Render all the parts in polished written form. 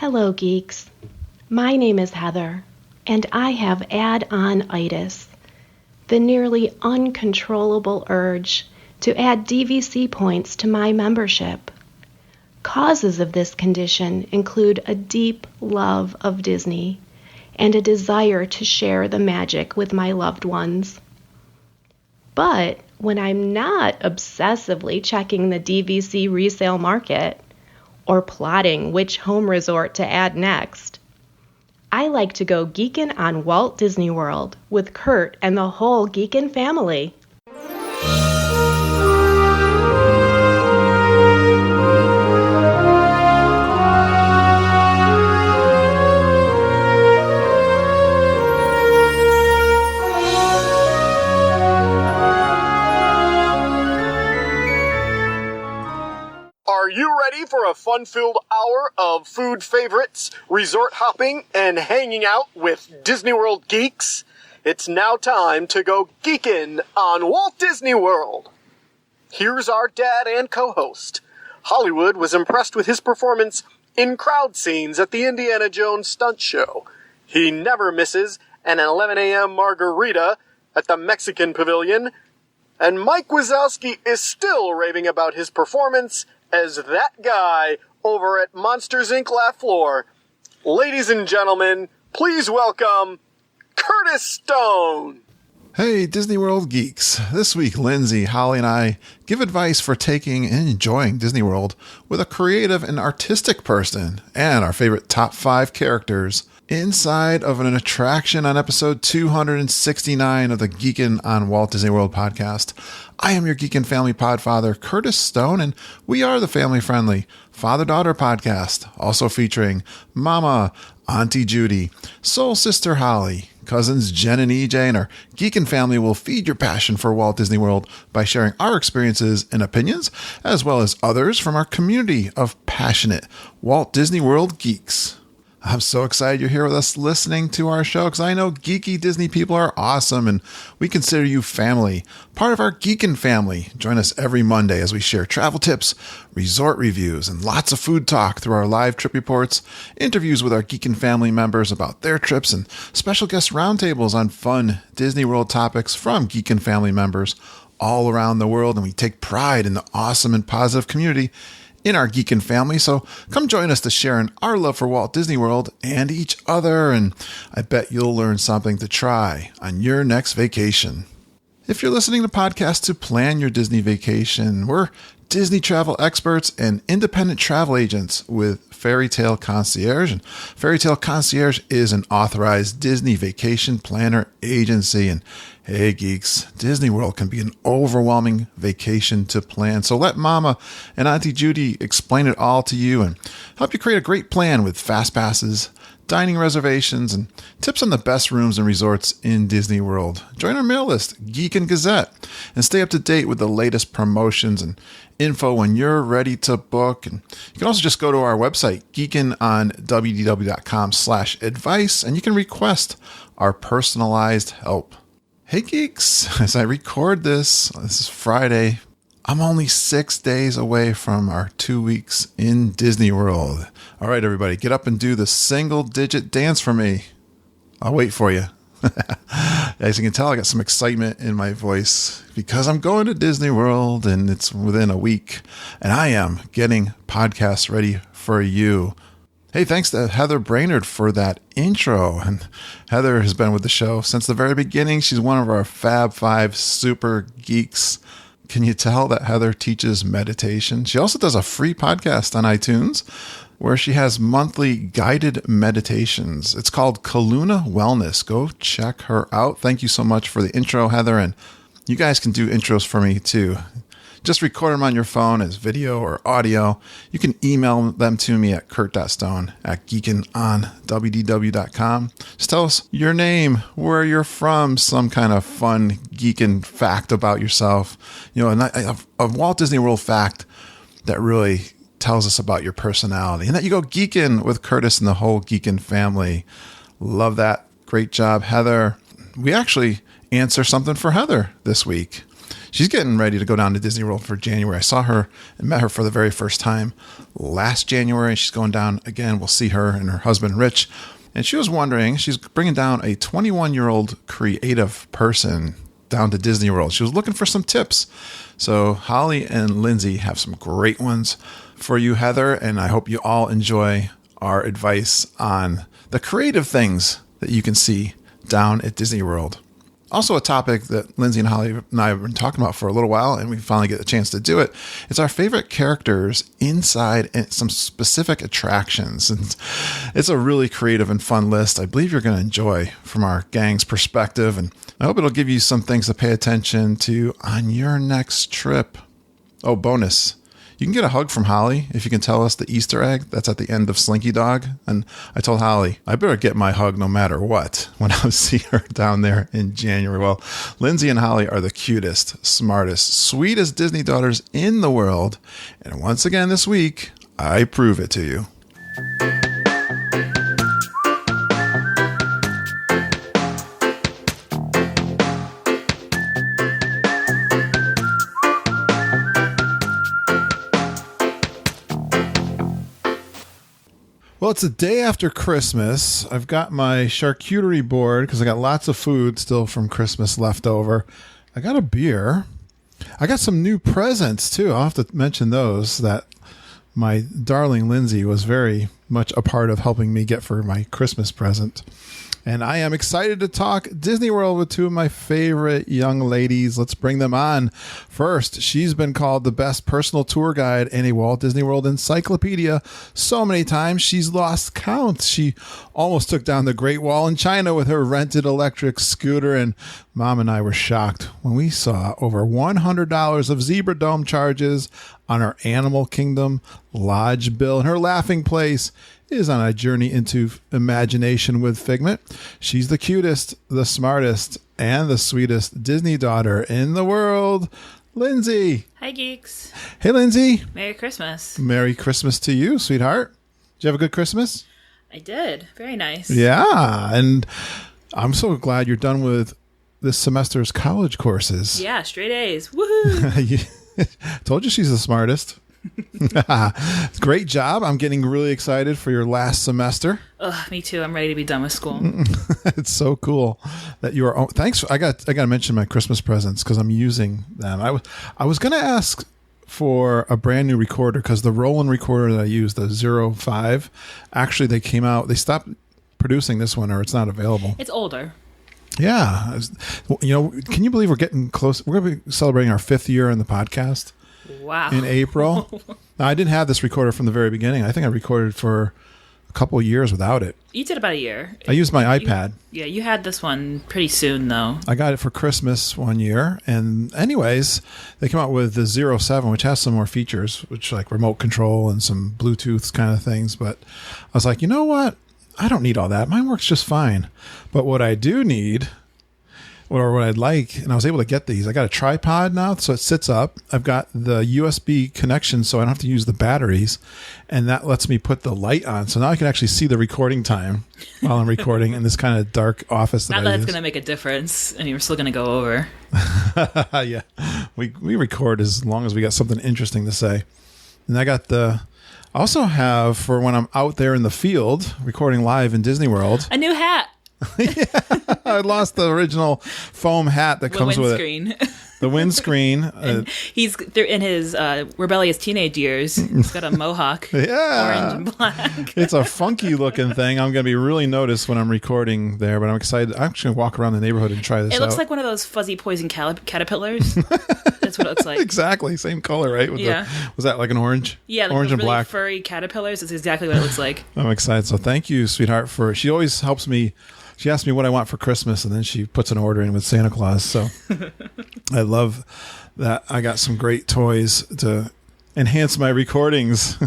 Hello, geeks. My name is Heather, and I have add-on-itis, the nearly uncontrollable urge to add DVC points to my membership. Causes of this condition include a deep love of Disney and a desire to share the magic with my loved ones. But when I'm not obsessively checking the DVC resale market or plotting which home resort to add next, I like to go geekin' on Walt Disney World with Kurt and the whole geekin' family. Are you ready for a fun-filled hour of food favorites, resort hopping, and hanging out with Disney World geeks? It's now time to go geekin' on Walt Disney World. Here's our dad and co-host. Hollywood was impressed with his performance in crowd scenes at the Indiana Jones stunt show. He never misses an 11 a.m. margarita at the Mexican Pavilion. And Mike Wazowski is still raving about his performance as that guy over at Monsters, Inc. Laugh Floor. Ladies and gentlemen, please welcome Curtis Stone. Hey, Disney World geeks. This week, Lindsay, Holly, and I give advice for taking and enjoying Disney World with a creative and artistic person and our favorite top 5 characters inside of an attraction on episode 269 of the Geekin' on Walt Disney World podcast. I am your Geekin' Family Podfather, Curtis Stone, and we are the family-friendly father-daughter podcast, also featuring Mama, Auntie Judy, Soul Sister Holly, cousins Jen and EJ, and our Geekin' family will feed your passion for Walt Disney World by sharing our experiences and opinions, as well as others from our community of passionate Walt Disney World geeks. I'm so excited you're here with us listening to our show because I know geeky Disney people are awesome and we consider you family, part of our Geekin' family. Join us every Monday as we share travel tips, resort reviews, and lots of food talk through our live trip reports, interviews with our Geekin' family members about their trips, and special guest roundtables on fun Disney World topics from Geekin' family members all around the world. And we take pride in the awesome and positive community in our Geekin' family, so come join us to share in our love for Walt Disney World and each other, and I bet you'll learn something to try on your next vacation. If you're listening to podcasts to plan your Disney vacation, we're Disney travel experts and independent travel agents with Fairy Tale Concierge. And Fairy Tale Concierge is an authorized Disney vacation planner agency. And hey, geeks, Disney World can be an overwhelming vacation to plan. So let Mama and Auntie Judy explain it all to you and help you create a great plan with fast passes, dining reservations, and tips on the best rooms and resorts in Disney World. Join our mail list, Geek and Gazette, and stay up to date with the latest promotions and info when you're ready to book. And you can also just go to our website, geekinonwdw.com/advice, and you can request our personalized help. Hey, geeks, as I record this is Friday. I'm only 6 days away from our 2 weeks in Disney World. All right, everybody, get up and do the single-digit dance for me. I'll wait for you. As you can tell, I got some excitement in my voice because I'm going to Disney World and it's within a week. And I am getting podcasts ready for you. Hey, thanks to Heather Brainerd for that intro. And Heather has been with the show since the very beginning. She's one of our Fab 5 super geeks. Can you tell that Heather teaches meditation? She also does a free podcast on iTunes where she has monthly guided meditations. It's called Kaluna Wellness. Go check her out. Thank you so much for the intro, Heather. And you guys can do intros for me too. Just record them on your phone as video or audio. You can email them to me at kurt.stone@geekinonwdw.com. Just tell us your name, where you're from, some kind of fun geekin' fact about yourself. You know, a Walt Disney World fact that really tells us about your personality. And that you go geekin' with Curtis and the whole Geekin' family. Love that. Great job, Heather. We actually answer something for Heather this week. She's getting ready to go down to Disney World for January. I saw her and met her for the very first time last January. She's going down again. We'll see her and her husband, Rich. And she was wondering, she's bringing down a 21-year-old creative person down to Disney World. She was looking for some tips. So Holly and Lindsay have some great ones for you, Heather. And I hope you all enjoy our advice on the creative things that you can see down at Disney World. Also a topic that Lindsay and Holly and I have been talking about for a little while, and we finally get a chance to do it. It's our favorite characters inside some specific attractions. And it's a really creative and fun list I believe you're going to enjoy from our gang's perspective. And I hope it'll give you some things to pay attention to on your next trip. Oh, bonus. You can get a hug from Holly if you can tell us the Easter egg that's at the end of Slinky Dog. And I told Holly, I better get my hug no matter what when I see her down there in January. Well, Lindsay and Holly are the cutest, smartest, sweetest Disney daughters in the world. And once again this week, I prove it to you. Well, it's the day after Christmas. I've got my charcuterie board because I got lots of food still from Christmas left over. I got a beer. I got some new presents, too. I'll have to mention those that my darling Lindsay was very much a part of helping me get for my Christmas present. And I am excited to talk Disney World with two of my favorite young ladies. Let's bring them on. First, she's been called the best personal tour guide in a Walt Disney World encyclopedia so many times she's lost count. She almost took down the Great Wall in China with her rented electric scooter, and Mom and I were shocked when we saw over $100 of Zebra Dome charges on our Animal Kingdom lodge bill. And her laughing place is on a journey into imagination with Figment. She's the cutest, the smartest, and the sweetest Disney daughter in the world, Lindsay. Hi, geeks. Hey, Lindsay. Merry Christmas. Merry Christmas to you, sweetheart. Did you have a good Christmas? I did. Very nice. Yeah, and I'm so glad you're done with this semester's college courses. Yeah, straight A's. Woohoo! Told you she's the smartest. Great job. I'm getting really excited for your last semester. Ugh, me too. I'm ready to be done with school. It's so cool that you are. Thanks. I got to mention my Christmas presents because I'm using them. I was going to ask for a brand new recorder because the Roland recorder that I use, the 05, actually they stopped producing this one, or it's not available. It's older. Yeah. Can you believe we're getting close? We're going to be celebrating our 5th year in the podcast. Wow. In April. Now, I didn't have this recorder from the very beginning. I think I recorded for a couple of years without it. You did about a year. I used my iPad. You had this one pretty soon, though. I got it for Christmas one year. And anyways, they came out with the 07, which has some more features, which like remote control and some Bluetooth kind of things. But I was like, you know what? I don't need all that. Mine works just fine. But what I do need, or what I'd like, and I was able to get these. I got a tripod now, so it sits up. I've got the USB connection, so I don't have to use the batteries, and that lets me put the light on. So now I can actually see the recording time while I'm recording in this kind of dark office. Not that it's going to make a difference, and you're still going to go over. Yeah, we record as long as we got something interesting to say. And I also have, for when I'm out there in the field recording live in Disney World, a new hat. Yeah, I lost the original foam hat that comes with it. The windscreen. He's in his rebellious teenage years. He's got a mohawk. Yeah. Orange and black. It's a funky looking thing. I'm going to be really noticed when I'm recording there, but I'm excited. I'm actually going to walk around the neighborhood and try this out. It looks like one of those fuzzy poison caterpillars. That's what it looks like. Exactly. Same color, right? Was that like an orange? Yeah, like orange and really black. Furry caterpillars. That's exactly what it looks like. I'm excited. So thank you, sweetheart, she always helps me. She asks me what I want for Christmas, and then she puts an order in with Santa Claus. So I love that I got some great toys to enhance my recordings.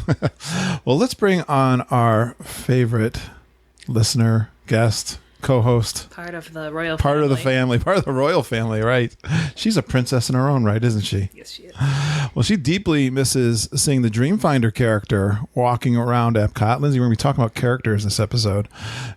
Well, let's bring on our favorite listener, guest, co-host. Part of the royal Part family. of the family. Part of the royal family, right? She's a princess in her own right, isn't she? Yes, she is. Well, she deeply misses seeing the Dreamfinder character walking around Epcot. Lindsay, we're going to be talking about characters this episode.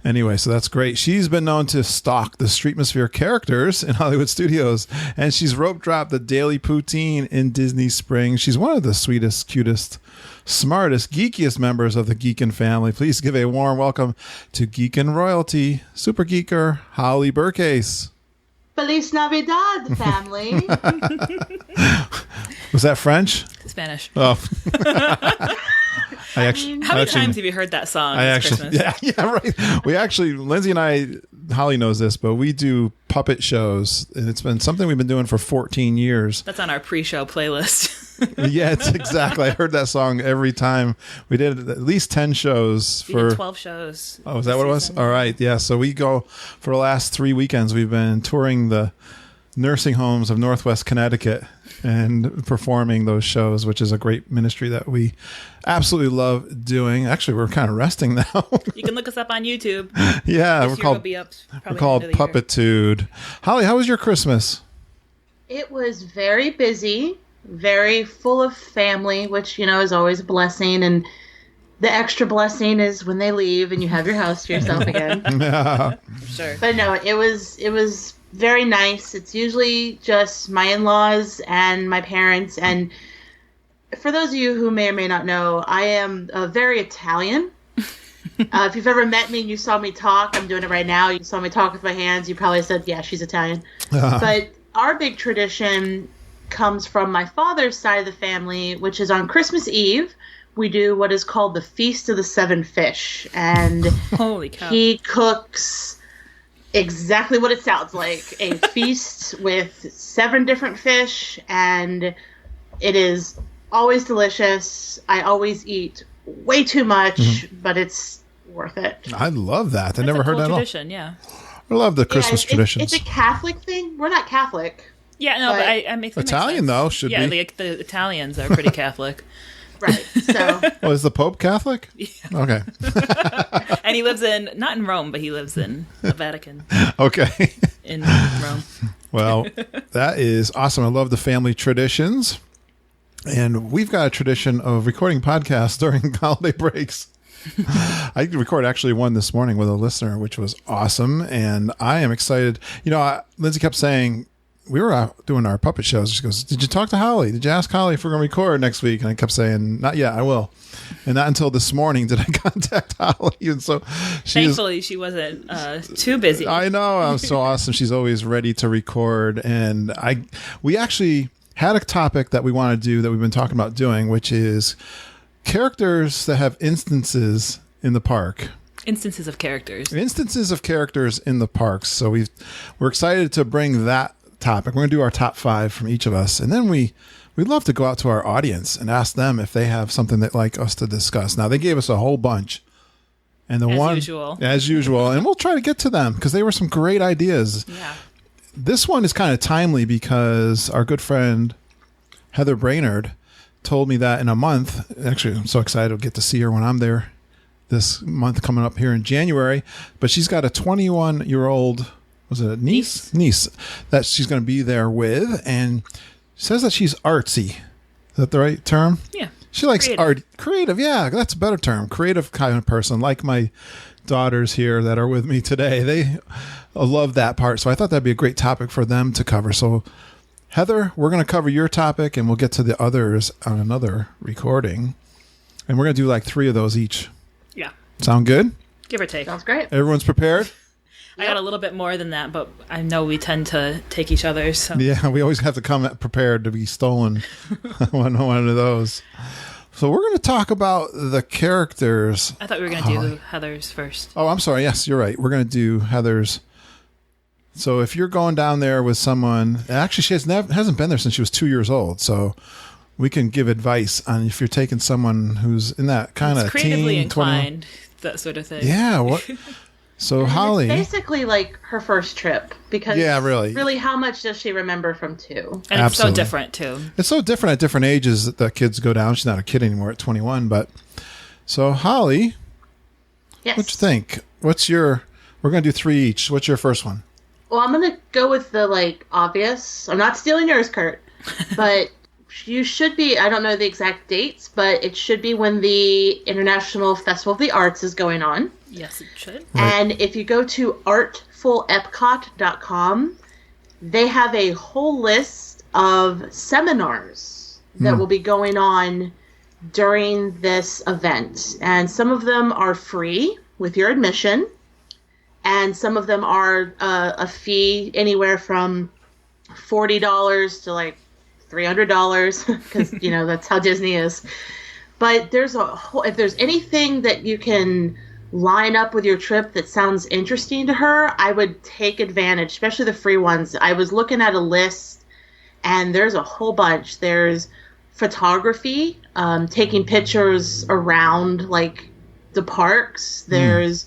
Anyway, so that's great. She's been known to stalk the Streetmosphere characters in Hollywood studios, and she's rope dropped the Daily Poutine in Disney Springs. She's one of the sweetest, cutest, smartest, geekiest members of the Geekin family. Please give a warm welcome to Geekin royalty, super geeker Holly Burcase. Feliz Navidad, family. Was that French? Spanish. Oh. How many times have you heard that song this Christmas? Yeah, right. We actually, Lindsay and I, Holly knows this, but we do puppet shows, and it's been something we've been doing for 14 years. That's on our pre-show playlist. Yeah, it's exactly. I heard that song every time. We did at least 10 shows We for did 12 shows. Oh, is that what it was? All right. Yeah. So we go for the last 3 weekends. We've been touring the nursing homes of Northwest Connecticut and performing those shows, which is a great ministry that we absolutely love doing. Actually, we're kind of resting now. You can look us up on YouTube. Yeah. This year will be up We're probably called end of the year. Puppitude. Holly, how was your Christmas? It was very busy, very full of family, which, is always a blessing. And the extra blessing is when they leave and you have your house to yourself again. Sure. But no, it was very nice. It's usually just my in-laws and my parents. And for those of you who may or may not know, I am very Italian. If you've ever met me and you saw me talk, I'm doing it right now. You saw me talk with my hands. You probably said, yeah, she's Italian. But our big tradition comes from my father's side of the family, which is on Christmas Eve. We do what is called the Feast of the Seven Fish. And Holy cow. he cooks exactly what it sounds like, a feast with 7 different fish, and it is always delicious. I always eat way too much, but it's worth it. I love that. I That's never a heard cool that at all. tradition, yeah. I love the Christmas traditions. It's a Catholic thing. We're not Catholic. Yeah, no, but I makes it Italian, makes sense. though, should yeah, be. like the Italians are pretty Catholic. Right. So Oh, is the Pope Catholic? Yeah. Okay. And he lives not in Rome, but he lives in the Vatican Okay. in Rome. Well, that is awesome. I love the family traditions. And we've got a tradition of recording podcasts during holiday breaks. I recorded actually one this morning with a listener, which was awesome. And I am excited. Lindsay kept saying, we were out doing our puppet shows. She goes, did you talk to Holly? Did you ask Holly if we're going to record next week? And I kept saying, not yet, I will. And not until this morning did I contact Holly. And so Thankfully, she wasn't too busy. I know. I'm so awesome. She's always ready to record. And we actually had a topic that we want to do that we've been talking about doing, which is characters that have instances in the park. Instances of characters. Instances of characters in the parks. So we're excited to bring that topic. We're going to do our top 5 from each of us. And then we'd love to go out to our audience and ask them if they have something they'd like us to discuss. Now, they gave us a whole bunch. And as usual. And we'll try to get to them because they were some great ideas. Yeah. This one is kind of timely because our good friend Heather Brainerd told me that in a month, actually, I'm so excited to get to see her when I'm there this month coming up here in January, but she's got a 21-year-old, was it a niece that she's going to be there with, and says that she's artsy. Is that the right term? Yeah. She likes creative. Yeah, that's a better term. Creative kind of person, like my daughters here that are with me today. They love that part. So I thought that'd be a great topic for them to cover. So Heather, we're going to cover your topic and we'll get to the others on another recording. And we're going to do like 3 of those each. Yeah. Sound good? Give or take. sounds great. Everyone's prepared? I got a little bit more than that, but I know we tend to take each other's. So. Yeah, we always have to come prepared to be stolen one of those. So we're going to talk about the characters. I thought we were going to do Heather's first. Oh, I'm sorry. Yes, you're right. We're going to do Heather's. So if you're going down there with someone, actually she hasn't been there since she was 2 years old. So we can give advice on if you're taking someone who's in that kind of creatively teen, 21. inclined, that sort of thing. Yeah. What? So Holly, It's basically like her first trip because really, how much does she remember from 2? And Absolutely. it's so different too. It's so different at different ages that the kids go down. She's not a kid anymore at 21, but so Holly, Yes. what you think? What's your We're going to do 3 each. What's your first one? Well, I'm going to go with the, obvious. I'm not stealing yours, Kurt. But you should be, I don't know the exact dates, but it should be when the International Festival of the Arts is going on. Yes, it should. Right. And if you go to artfulepcot.com, they have a whole list of seminars that will be going on during this event. And some of them are free with your admission, and some of them are a fee anywhere from $40 to $300 because that's how Disney is. But there's if there's anything that you can line up with your trip that sounds interesting to her, I would take advantage, especially the free ones. I was looking at a list, and there's a whole bunch. There's photography, taking pictures around the parks. There's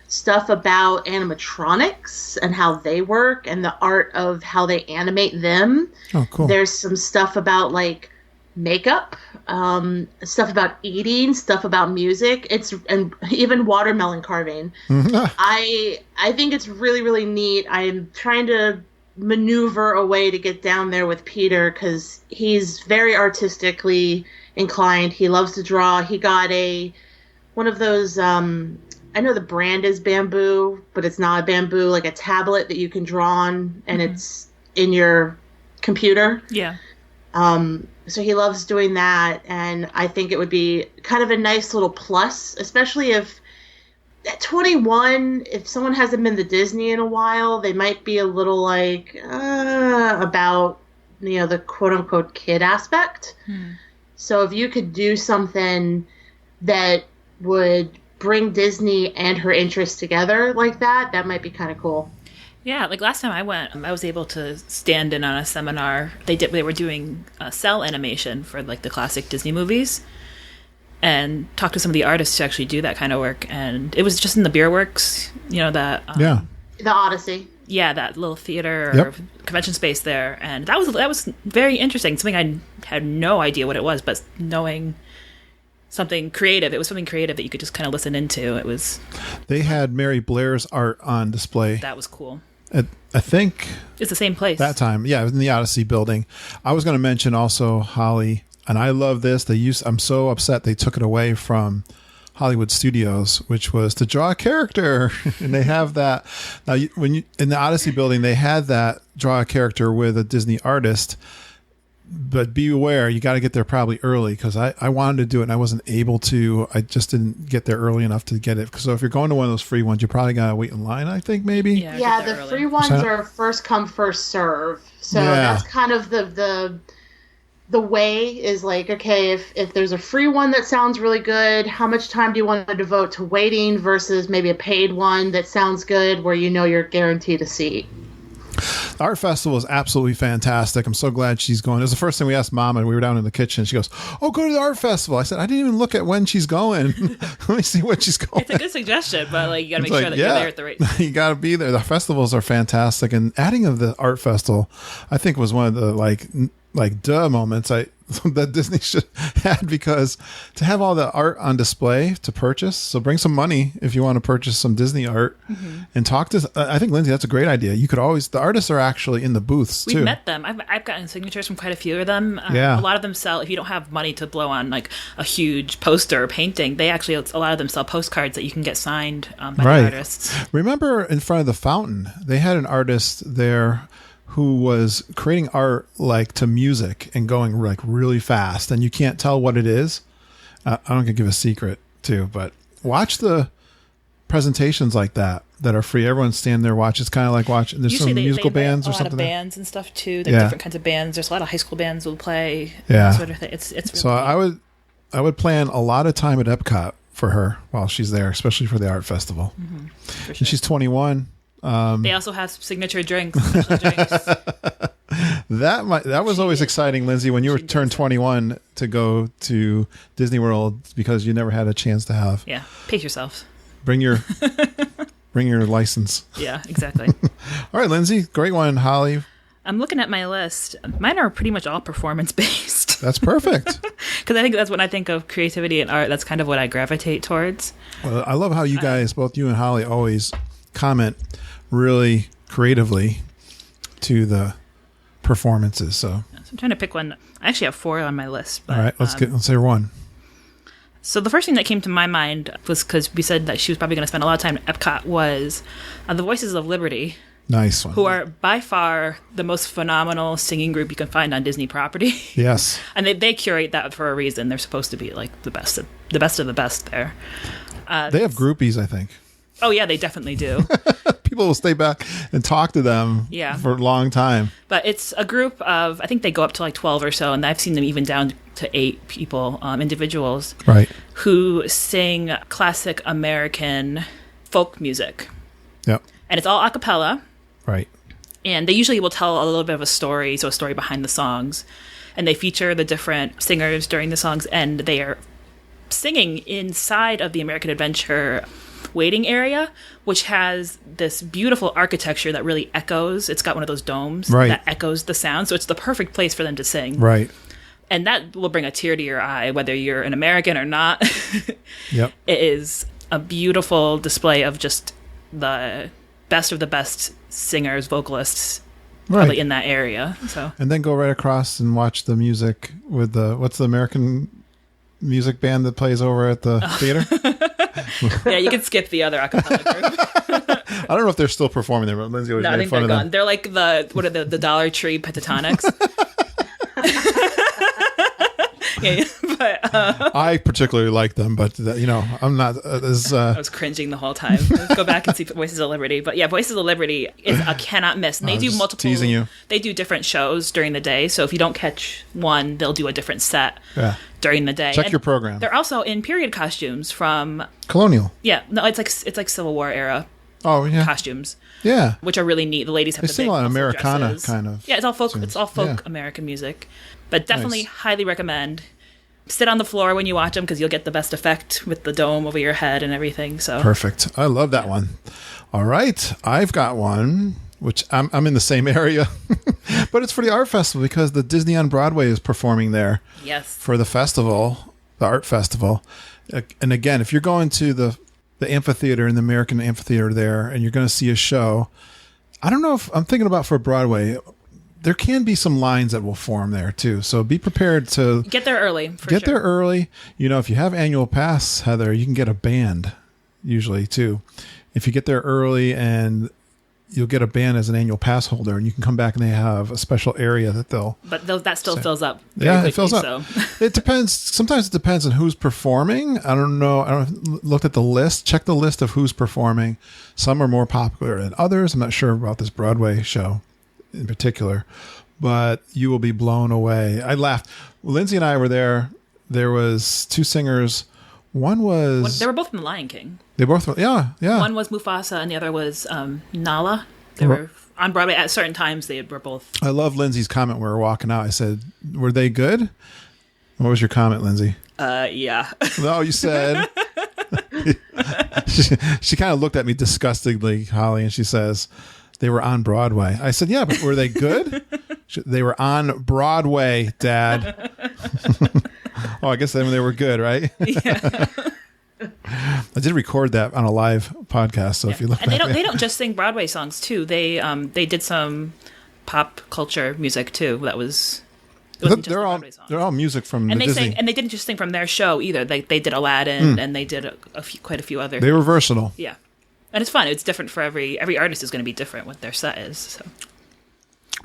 stuff about animatronics and how they work and the art of how they animate them. Oh, cool. There's some stuff about makeup, stuff about eating, stuff about music. And even watermelon carving. I think it's really, really neat. I'm trying to maneuver a way to get down there with Peter because he's very artistically inclined. He loves to draw. He got one of those, I know the brand is bamboo, but it's not a bamboo, a tablet that you can draw on, and it's in your computer. Yeah. So he loves doing that, and I think it would be kind of a nice little plus, especially if at 21, if someone hasn't been to Disney in a while, they might be a little about, the quote-unquote kid aspect. So if you could do something that would bring Disney and her interests together like that, that might be kind of cool. Yeah, last time I went, I was able to stand in on a seminar. They were doing cell animation for the classic Disney movies, and talk to some of the artists who actually do that kind of work. And it was just in the Beer Works, that the Odyssey. Yeah, that little theater or convention space there, and that was very interesting. Something I had no idea what it was, but knowing something creative. It was something creative that you could just kind of listen into. It was. They had Mary Blair's art on display. That was cool. I think it's the same place. That time, yeah, it was in the Odyssey building. I was going to mention also Holly, and I love this. I'm so upset they took it away from Hollywood Studios, which was to draw a character, and they have that now. In the Odyssey building, they had that draw a character with a Disney artist. But be aware, you got to get there probably early because I wanted to do it and I wasn't able to. I just didn't get there early enough to get it. So if you're going to one of those free ones, you probably got to wait in line, I think, maybe. Yeah, the early. Free ones are first come, first serve. So that's kind of the way is okay, if there's a free one that sounds really good, how much time do you want to devote to waiting versus maybe a paid one that sounds good where you're guaranteed a seat? The art festival is absolutely fantastic. I'm so glad she's going. It was the first thing we asked Mom, and we were down in the kitchen. She goes, "Oh, go to the art festival." I said, "I didn't even look at when she's going. Let me see when she's going." It's a good suggestion, but you got to make sure that you're there at the right time. You got to be there. The festivals are fantastic, and adding of the art festival, I think, was one of the duh moments that Disney should had, because to have all the art on display to purchase, so bring some money if you want to purchase some Disney art, and talk to. I think, Lindsay, that's a great idea. You could always, the artists are actually in the booths too. We've met them. I've gotten signatures from quite a few of them. Yeah. A lot of them sell, if you don't have money to blow on a huge poster or painting, a lot of them sell postcards that you can get signed by the artists. Remember in front of the fountain, they had an artist there who was creating art to music and going really fast, and you can't tell what it is. I don't gonna give a secret too, but watch the presentations like that are free. Everyone's standing there watching. It's kind of like watching. There's Usually some musical bands or something. A lot of bands and stuff too. There's different kinds of bands. There's a lot of high school bands will play. Yeah, that sort of thing. It's really so neat. I would plan a lot of time at Epcot for her while she's there, especially for the art festival. For sure. And she's 21. They also have signature drinks. Special drinks. That was always exciting, Lindsay, when you were turned 21 to go to Disney World, because you never had a chance to have. Yeah, pace yourself. Bring your license. Yeah, exactly. All right, Lindsay, great one. Holly, I'm looking at my list. Mine are pretty much all performance based. That's perfect. Because I think that's when I think of creativity and art. That's kind of what I gravitate towards. Well, I love how you guys, both you and Holly, always comment really creatively to the performances. So I'm trying to pick one. I actually have 4 on my list. But, all right, let's hear one. So the first thing that came to my mind was because we said that she was probably going to spend a lot of time at Epcot was the Voices of Liberty. Nice one. Who are by far the most phenomenal singing group you can find on Disney property. Yes. And they curate that for a reason. They're supposed to be like the best of the best there. They have groupies, I think. Oh, yeah, they definitely do. People will stay back and talk to them for a long time. But it's a group of, I think they go up to like 12 or so, and I've seen them even down to 8 people, individuals, right, who sing classic American folk music. Yep. And it's all a cappella. Right. And they usually will tell a little bit of a story, so a story behind the songs. And they feature the different singers during the songs, and they are singing inside of the American Adventure waiting area, which has this beautiful architecture that really echoes. It's got one of those domes that echoes the sound, so it's the perfect place for them to sing. Right. And that will bring a tear to your eye, whether you're an American or not. Yep. It is a beautiful display of just the best of the best singers, vocalists, probably in that area. So, and then go right across and watch the music with what's the American music band that plays over at the theater? Yeah, you can skip the other a cappella group. I don't know if they're still performing there, but Lindsay always made fun of them. They're like the Dollar Tree Pentatonics. Yeah, but I particularly like them, but I'm not as. I was cringing the whole time. Let's go back and see Voices of Liberty. But yeah, Voices of Liberty is a cannot miss. And they do multiple. Teasing you. They do different shows during the day, so if you don't catch one, they'll do a different set during the day. Check your program. They're also in period costumes from colonial. Yeah, no, it's like Civil War era. Oh yeah, costumes. Yeah, which are really neat. The ladies have they the sing big a lot of Americana dresses. kind of. Yeah, it's all folk. It's all folk American music, but definitely highly recommend. Sit on the floor when you watch them because you'll get the best effect with the dome over your head and everything. So perfect. I love that one. All right, I've got one which I'm in the same area, but it's for the art festival because the Disney on Broadway is performing there. Yes. For the festival, the art festival, and again, if you're going to the amphitheater in the American Amphitheater there, and you're going to see a show, I don't know if I'm thinking about for Broadway. There can be some lines that will form there too. So be prepared to get there early. There early. If you have annual pass, Heather, you can get a band usually too. If you get there early, and you'll get a band as an annual pass holder, and you can come back and they have a special area that they'll. But that still fills up. It fills up. So. It depends. Sometimes it depends on who's performing. I don't know. I don't looked at the list. Check the list of who's performing. Some are more popular than others. I'm not sure about this Broadway show in particular, but you will be blown away. I laughed. Lindsay and I were there. There was 2 singers. One was... They were both in The Lion King. They both were, yeah. One was Mufasa and the other was Nala. They were on Broadway at certain times. They were both... I love Lindsay's comment when we were walking out. I said, were they good? What was your comment, Lindsay? Yeah. No, you said... she kind of looked at me disgustingly, Holly, and she says... They were on Broadway. I said, yeah, but were they good? They were on Broadway, Dad. Oh, I guess then they were good, right? Yeah. I did record that on a live podcast, so if you look and they don't just sing Broadway songs too. They did some pop culture music too. That was they're all music from and the Disney. And they didn't just sing from their show either. They did Aladdin and they did quite a few other. They were versatile. Yeah. And it's fun. It's different for every artist is going to be different what their set is. So.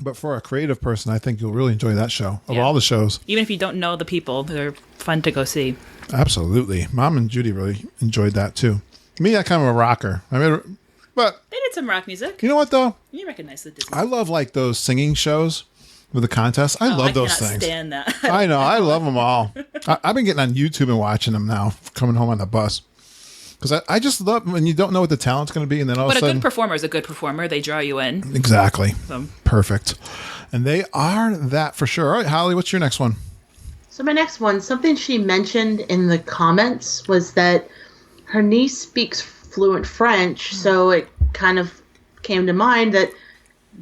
But for a creative person, I think you'll really enjoy that show. Of all the shows. Even if you don't know the people, they're fun to go see. Absolutely. Mom and Judy really enjoyed that too. Me, I'm kind of a rocker. But they did some rock music. You know what though? You recognize the Disney. I love like those singing shows with the contests. I love those things. I stand that. I know. I love them all. I've been getting on YouTube and watching them now, coming home on the bus. Because I just love when you don't know what the talent's going to be, and then all of a sudden... But a good performer is a good performer. They draw you in. Exactly. So. Perfect. And they are that for sure. All right, Holly, what's your next one? So my next one, something she mentioned in the comments was that her niece speaks fluent French, so it kind of came to mind that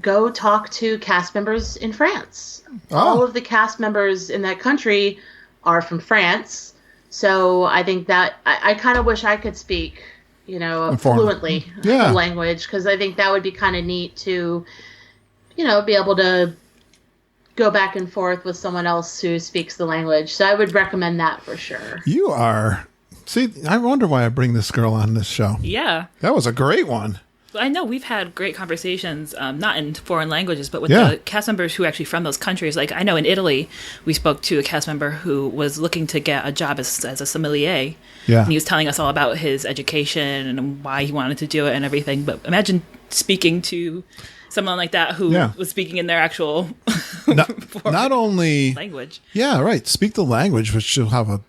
go talk to cast members in France. Oh. All of the cast members in that country are from France. So I think that I kind of wish I could speak fluently Yeah. the language, because I think that would be kind of neat to, be able to go back and forth with someone else who speaks the language. So I would recommend that for sure. You are. See, I wonder why I bring this girl on this show. Yeah. That was a great one. I know we've had great conversations, not in foreign languages, but with Yeah. the cast members who are actually from those countries. Like, I know in Italy, we spoke to a cast member who was looking to get a job as a sommelier. Yeah. And he was telling us all about his education and why he wanted to do it and everything. But imagine speaking to someone like that who Yeah. was speaking in their actual Not only... language. Yeah, right. Speak the language, which you'll have a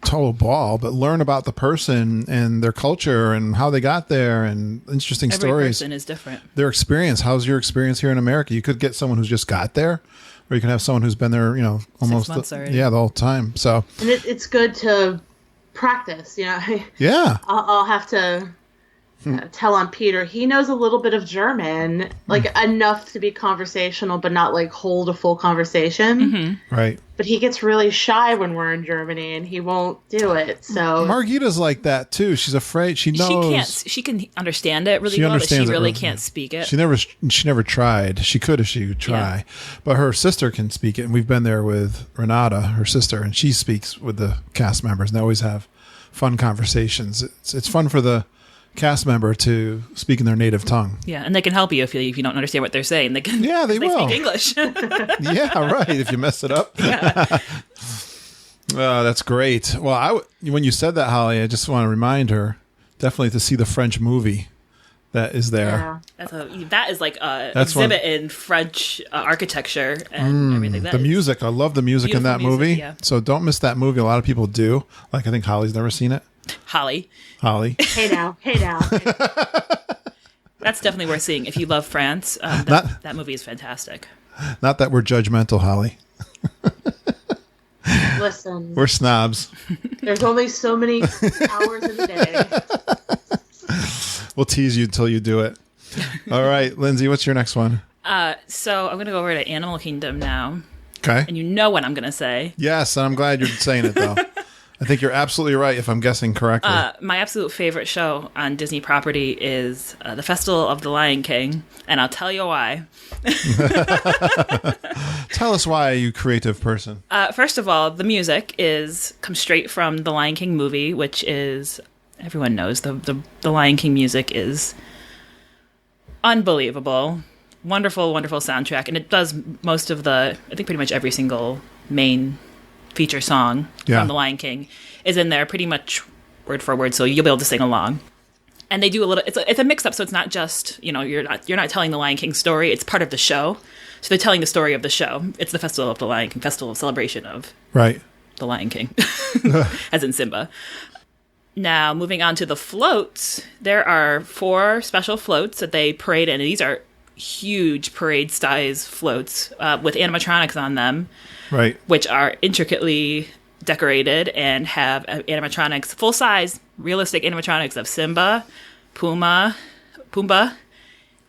total ball, but learn about the person and their culture and how they got there and interesting Every stories. person is different. Their experience. How's your experience here in America? You could get someone who's just got there, or you can have someone who's been there, almost 6 months already. the whole time. So And it's good to practice. yeah, I'll have to tell on Peter. He knows a little bit of German, like enough to be conversational, but not like hold a full conversation. right. But he gets really shy when we're in Germany, and he won't do it. So Margita's like that too. She's afraid. She knows. She can understand it really She well, but understands she it really really- can't speak it. She never tried. She could if she would try, but her sister can speak it. And we've been there with Renata, her sister, and she speaks with the cast members, and they always have fun conversations. It's fun for the cast member to speak in their native tongue. Yeah, and they can help you if you don't understand what they're saying. They can. Yeah, they will. speak English. Yeah, right. If you mess it up. That's great. Well, when you said that, Holly, I just want to remind her definitely to see the French movie that is there. That is like a That's exhibit in French architecture and everything. The music. I love the music in that beautiful music, movie. yeah. So don't miss that movie. A lot of people do. Like, I think Holly's never seen it. Holly. Holly. hey now. That's definitely worth seeing if you love France. That movie is fantastic. Not that we're judgmental, Holly. Listen, We're snobs. there's only so many hours in the day. We'll tease you until you do it. All right, Lindsay, what's your next one? So I'm going to go over to Animal Kingdom now. Okay. And you know what I'm going to say. Yes, and I'm glad you're saying it, though. I think you're absolutely right if I'm guessing correctly. My absolute favorite show on Disney property is the Festival of the Lion King, and I'll tell you why. Tell us why, you creative person. First of all, the music comes straight from the Lion King movie, which is, everyone knows, the Lion King music is unbelievable. Wonderful, wonderful soundtrack, and it does most of I think pretty much every single main feature song from The Lion King is in there pretty much word for word, so you'll be able to sing along. And they do a little, it's a mix up, so it's not just, you're not telling the Lion King story, it's part of the show. So they're telling the story of the show. It's the Festival of the Lion King, festival of celebration of Right. the Lion King, as in Simba. Now, moving on to the floats, there are 4 special floats that they parade in, and these are huge parade-size floats with animatronics on them. Right. Which are intricately decorated and have animatronics, full-size, realistic animatronics of Simba, Pumbaa,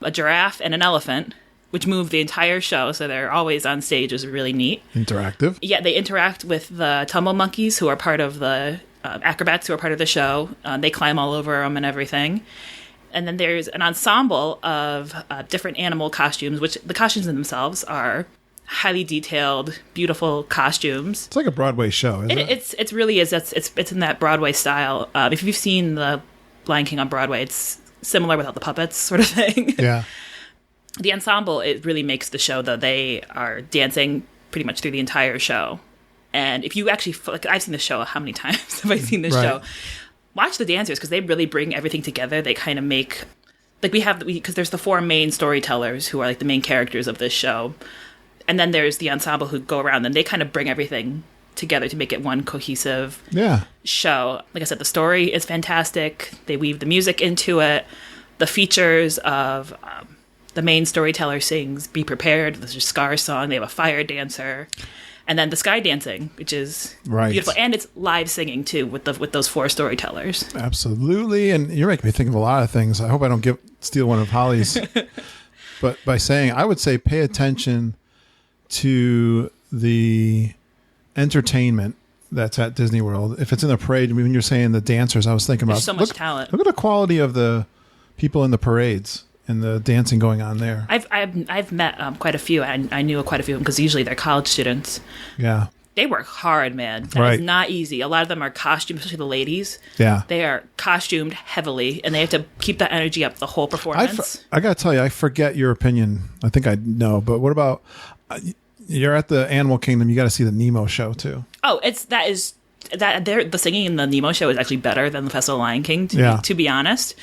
a giraffe, and an elephant, which move the entire show, so they're always on stage, which is really neat. Interactive. Yeah, they interact with the tumble monkeys, who are part of the acrobats who are part of the show. They climb all over them and everything. And then there's an ensemble of different animal costumes, which the costumes themselves are highly detailed, beautiful costumes. It's like a Broadway show, isn't it? It really is. It's in that Broadway style. If you've seen the Lion King on Broadway, it's similar without the puppets, sort of thing. Yeah. The ensemble, it really makes the show, though. They are dancing pretty much through the entire show. And if you actually, like, I've seen the show, how many times have I seen this show? Watch the dancers, because they really bring everything together. They kind of make, like, because there's the 4 main storytellers who are like the main characters of this show. And then there's the ensemble who go around, and they kind of bring everything together to make it one cohesive show. Like I said, the story is fantastic. They weave the music into it. The features of the main storyteller sings "Be Prepared," the Scar song. They have a fire dancer. And then the sky dancing, which is beautiful. And it's live singing, too, with those 4 storytellers. Absolutely. And you're making me think of a lot of things. I hope I don't steal one of Holly's. But by saying, I would say pay attention to the entertainment that's at Disney World. If it's in the parade, when you're saying the dancers, I was thinking about There's so much talent. Look at the quality of the people in the parades and the dancing going on there. I've met quite a few. I knew quite a few of them because usually they're college students. Yeah. They work hard, man. That is not easy. A lot of them are costumed, especially the ladies. Yeah. They are costumed heavily, and they have to keep that energy up the whole performance. I got to tell you, I forget your opinion. I think I know, but what about, you're at the Animal Kingdom, you got to see the Nemo show too. Oh, the singing in the Nemo show is actually better than the Festival of Lion King, to be honest.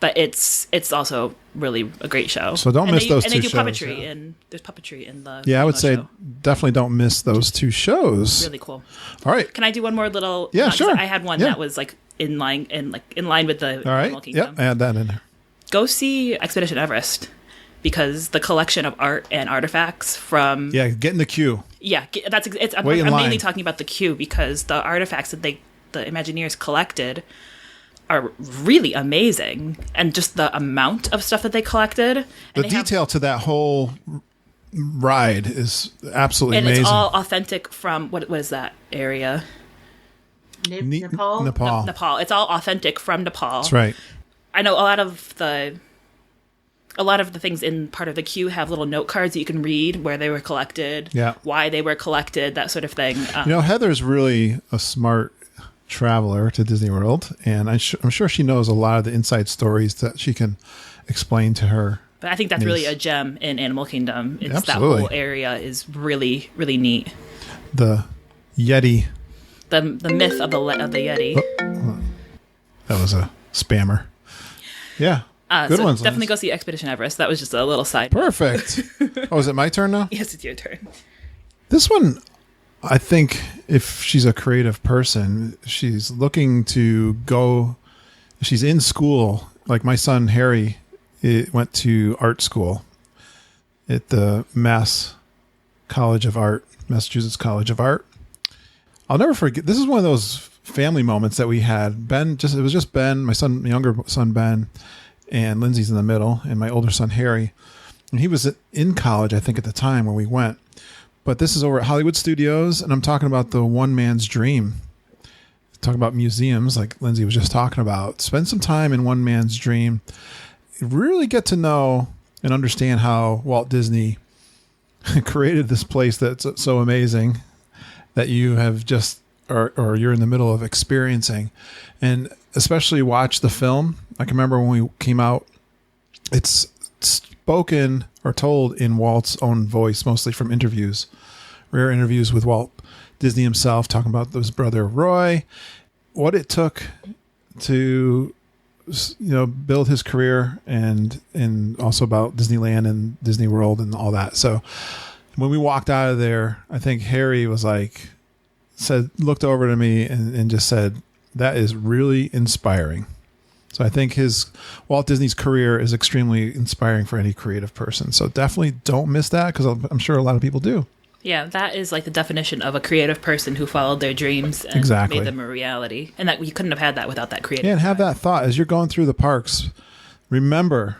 But it's also really a great show. So don't miss those two shows. And they do puppetry, and there's puppetry in the I would say show. Definitely don't miss those two shows. Really cool. All right. Can I do one more little? Yeah, sure. I had one that was like in line with the All right. Animal Kingdom. Yep, add that in there. Go see Expedition Everest, because the collection of art and artifacts from get in the queue. Yeah, I'm mainly talking about the queue, because the artifacts that the Imagineers collected are really amazing, and just the amount of stuff that they collected. The detail to that whole ride is absolutely amazing. It's all authentic from what is that area? Nepal. Nepal. It's all authentic from Nepal. That's right. I know a lot of the things in part of the queue have little note cards that you can read where they were collected, why they were collected, that sort of thing. Heather's really a smart traveler to Disney World, and I'm sure she knows a lot of the inside stories that she can explain to her. But I think that's really a gem in Animal Kingdom. That whole area is really, really neat. The Yeti. The myth of the Yeti. Oh, that was a spammer. Yeah. Good ones. Definitely go see Expedition Everest. That was just a little side. Perfect. Oh, is it my turn now? Yes, it's your turn. This one, I think if she's a creative person, she's looking to go, she's in school. Like my son, Harry, went to art school at the Massachusetts College of Art. I'll never forget. This is one of those family moments that we had. It was just Ben, my younger son, Ben, and Lindsay's in the middle, and my older son, Harry. And he was in college, I think, at the time when we went. But this is over at Hollywood Studios, and I'm talking about the one man's dream. Talk about museums, like Lindsay was just talking about. Spend some time in one man's dream. Really get to know and understand how Walt Disney created this place that's so amazing that you have just, or you're in the middle of experiencing. And especially watch the film. I can remember when we came out, it's spoken or told in Walt's own voice, mostly from interviews, rare interviews with Walt Disney himself, talking about his brother Roy, what it took to, build his career, and also about Disneyland and Disney World and all that. So when we walked out of there, I think Harry was looked over to me and just said, that is really inspiring. So I think Walt Disney's career is extremely inspiring for any creative person. So definitely don't miss that, because I'm sure a lot of people do. Yeah, that is like the definition of a creative person who followed their dreams and made them a reality. And that you couldn't have had that without that creative. Yeah, and have that thought as you're going through the parks. Remember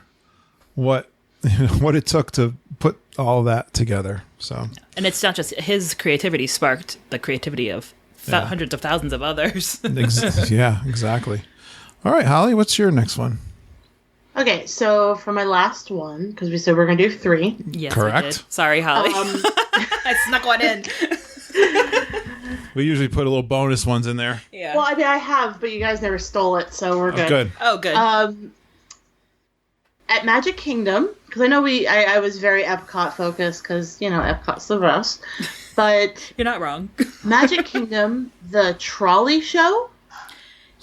what it took to put all that together. So, and it's not just his creativity sparked the creativity of hundreds of thousands of others. Yeah, exactly. All right, Holly, what's your next one? Okay, so for my last one, because we said we're going to do 3. Yes, correct. Sorry, Holly. I snuck one in. We usually put a little bonus ones in there. Yeah. Well, I have, but you guys never stole it, so we're good. Oh, good. At Magic Kingdom, because I know I was very Epcot focused, because, Epcot's the best. But you're not wrong. Magic Kingdom, the trolley show,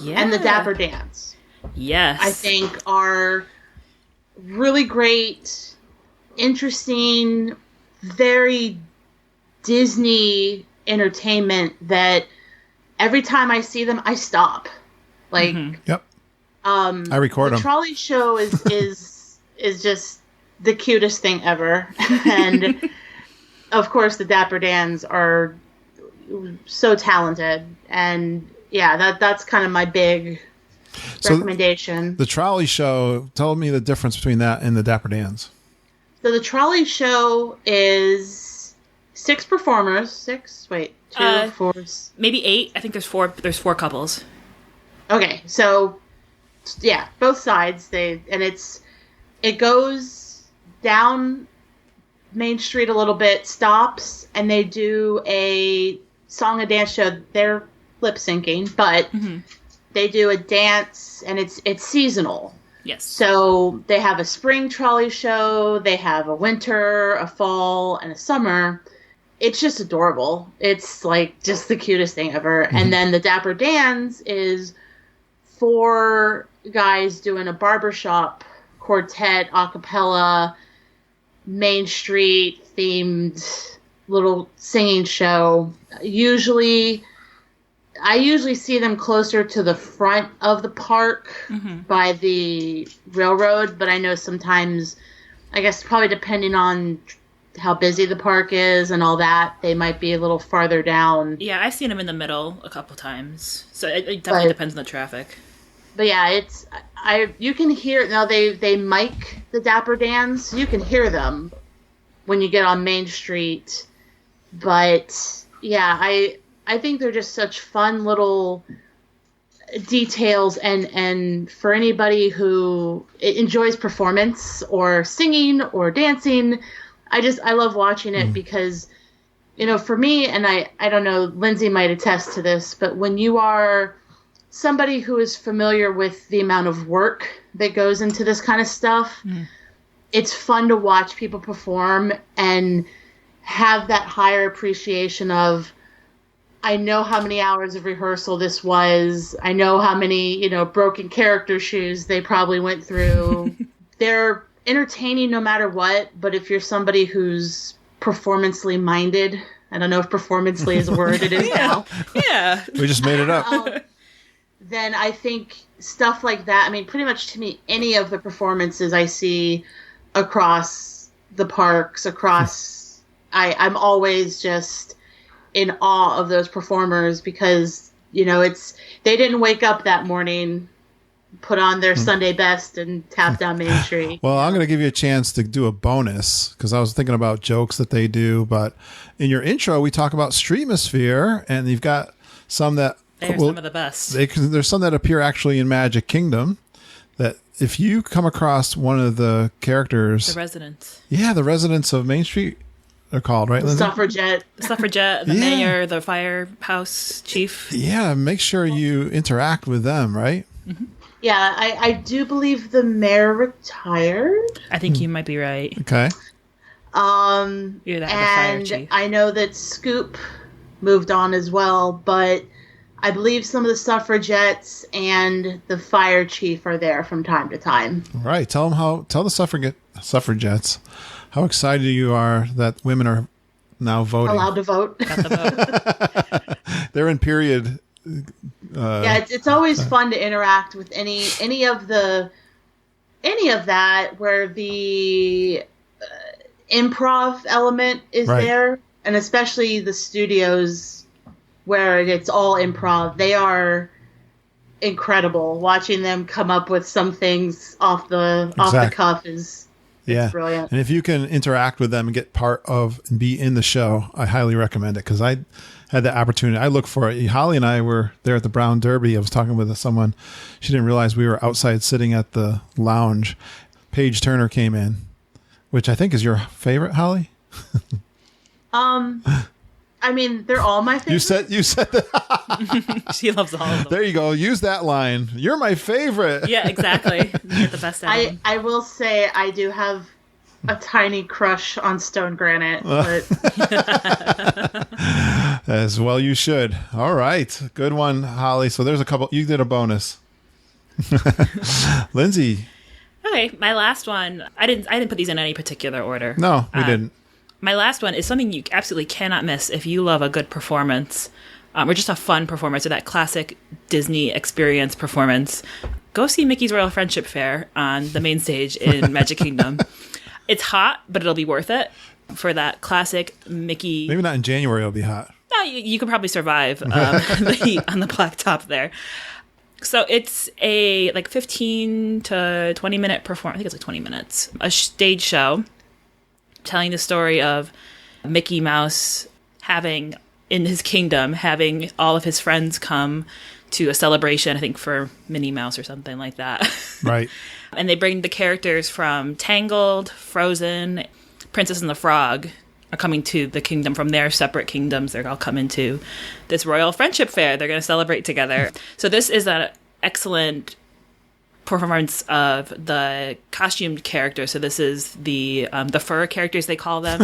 and the Dapper Dance. Yes. I think are really great, interesting, very Disney entertainment that every time I see them, I stop. Yep. I record them. The trolley show is just the cutest thing ever. And of course the Dapper Dans are so talented. And yeah, that's kind of my big recommendation. The trolley show, tell me the difference between that and the Dapper Dans. So the trolley show is 6 performers. 6? Wait, 2, 4. Maybe 8. I think there's 4. There's 4 couples. Okay, so yeah, both sides. It goes down Main Street a little bit, stops, and they do a song and dance show. They're lip syncing, but they do a dance, and it's seasonal. Yes. So they have a spring trolley show, they have a winter, a fall, and a summer. It's just adorable. It's like just the cutest thing ever. And then the Dapper Dans is 4 guys doing a barbershop quartet, a cappella, Main Street themed little singing show. I usually see them closer to the front of the park by the railroad, but I know sometimes, I guess probably depending on how busy the park is and all that, they might be a little farther down. Yeah, I've seen them in the middle a couple times, so it definitely depends on the traffic. But yeah, you can hear, now they mic the Dapper Dans, you can hear them when you get on Main Street. But yeah, I think they're just such fun little details, and for anybody who enjoys performance or singing or dancing, I love watching it because, for me, and I don't know, Lindsay might attest to this, but when you are somebody who is familiar with the amount of work that goes into this kind of stuff, it's fun to watch people perform and have that higher appreciation of, I know how many hours of rehearsal this was. I know how many, broken character shoes they probably went through. They're entertaining no matter what, but if you're somebody who's performancely minded, I don't know if performancely is a word, it is now. Yeah. We just made it up. Then I think stuff like that, pretty much to me, any of the performances I see across the parks, I'm always just in awe of those performers because, they didn't wake up that morning, put on their Sunday best and tap down Main Street. Well, I'm going to give you a chance to do a bonus because I was thinking about jokes that they do. But in your intro, we talk about Streamosphere, and you've got some that they're some of the best. There's some that appear actually in Magic Kingdom. That if you come across one of the characters, the residents, the residents of Main Street, they're called, right? The suffragette, the mayor, the firehouse chief. Yeah, make sure you interact with them, right? Yeah, I do believe the mayor retired. I think you might be right. Okay. You're the fire chief. I know that Scoop moved on as well, but I believe some of the suffragettes and the fire chief are there from time to time. Right. Tell the suffragettes how excited you are that women are now voting. Allowed to vote. Got the vote. They're in period. It's always fun to interact with any of that where the improv element is there, and especially the studios where it's all improv. They are incredible. Watching them come up with some things off the cuff is brilliant. And if you can interact with them and get part of and be in the show, I highly recommend it because I had the opportunity. I look for it. Holly and I were there at the Brown Derby. I was talking with someone. She didn't realize we were outside sitting at the lounge. Paige Turner came in, which I think is your favorite, Holly. They're all my favorite. You said that. She loves all of them. There you go. Use that line. You're my favorite. Yeah, exactly. You get the best out of them. I will say I do have a tiny crush on Stone Granite, but as well you should. All right, good one, Holly. So there's a couple. You did a bonus. Lindsay. Okay, my last one. I didn't put these in any particular order. No, we didn't. My last one is something you absolutely cannot miss if you love a good performance, or just a fun performance, or that classic Disney experience performance. Go see Mickey's Royal Friendship Fair on the main stage in Magic Kingdom. It's hot, but it'll be worth it for that classic Mickey. Maybe not in January. It'll be hot. No, you could probably survive the heat on the blacktop there. So it's a 15 to 20 minute performance. I think it's 20 minutes. A stage show telling the story of Mickey Mouse having all of his friends come to a celebration, I think for Minnie Mouse or something like that. Right. And they bring the characters from Tangled, Frozen, Princess and the Frog are coming to the kingdom from their separate kingdoms. They're all coming to this royal friendship fair. They're going to celebrate together. So this is an excellent performance of the costumed characters. So this is the fur characters, they call them,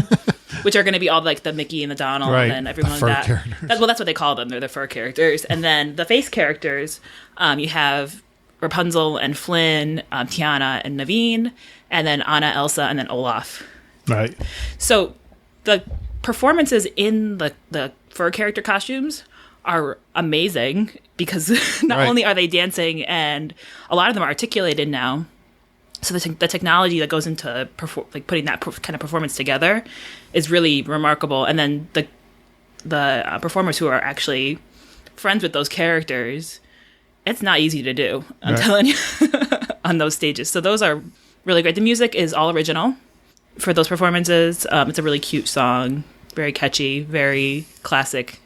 which are going to be all like the Mickey and the Donald and everyone like that. Well, that's what they call them. They're the fur characters. And then the face characters, you have Rapunzel and Flynn, Tiana and Naveen, and then Anna, Elsa, and then Olaf. Right. So the performances in the fur character costumes are amazing because not only are they dancing, and a lot of them are articulated now. So the technology that goes into putting that kind of performance together is really remarkable. And then the performers who are actually friends with those characters, it's not easy to do. I'm telling you, on those stages. So those are really great. The music is all original for those performances. It's a really cute song, very catchy, very classic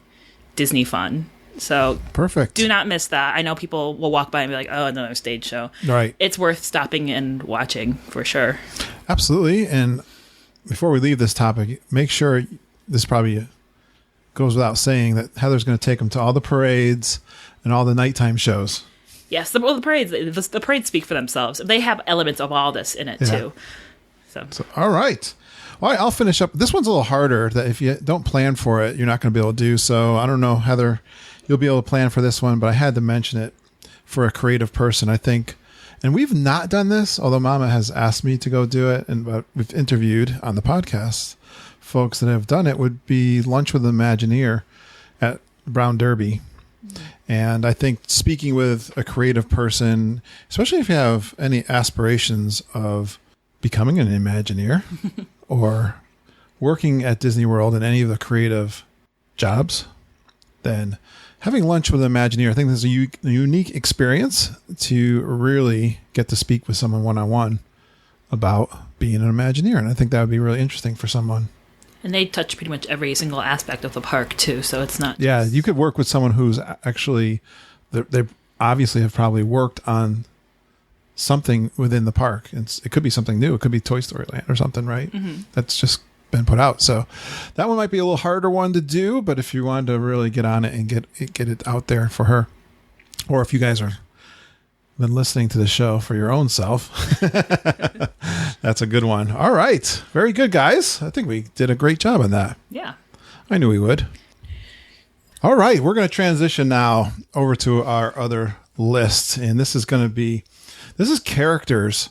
Disney fun. So perfect. Do not miss that. I know people will walk by and be like, oh, another stage show. Right. It's worth stopping and watching for sure. Absolutely. And before we leave this topic, make sure, this probably goes without saying, that Heather's going to take them to all the parades and all the nighttime shows. Yes, the parades. The parades speak for themselves. They have elements of all this in it too. So all right. All right, I'll finish up. This one's a little harder, that if you don't plan for it, you're not going to be able to do. So I don't know, Heather, you'll be able to plan for this one, but I had to mention it for a creative person, I think. And we've not done this, although Mama has asked me to go do it, but we've interviewed on the podcast folks that have done it, would be Lunch with an Imagineer at Brown Derby. And I think speaking with a creative person, especially if you have any aspirations of becoming an Imagineer or working at Disney World in any of the creative jobs, then having lunch with an Imagineer, I think this is a unique experience to really get to speak with someone one-on-one about being an Imagineer. And I think that would be really interesting for someone. And they touch pretty much every single aspect of the park too, so it's not... Yeah, you could work with someone who's actually... They obviously have probably worked on something within the park. It could be something new. It could be Toy Story Land or something, right? Mm-hmm. That's just been put out. So that one might be a little harder one to do, but if you wanted to really get on it and get it out there for her, or if you guys are been listening to the show for your own self, that's a good one. All right. Very good, guys. I think we did a great job on that. Yeah. I knew we would. All right. We're going to transition now over to our other list. And this is characters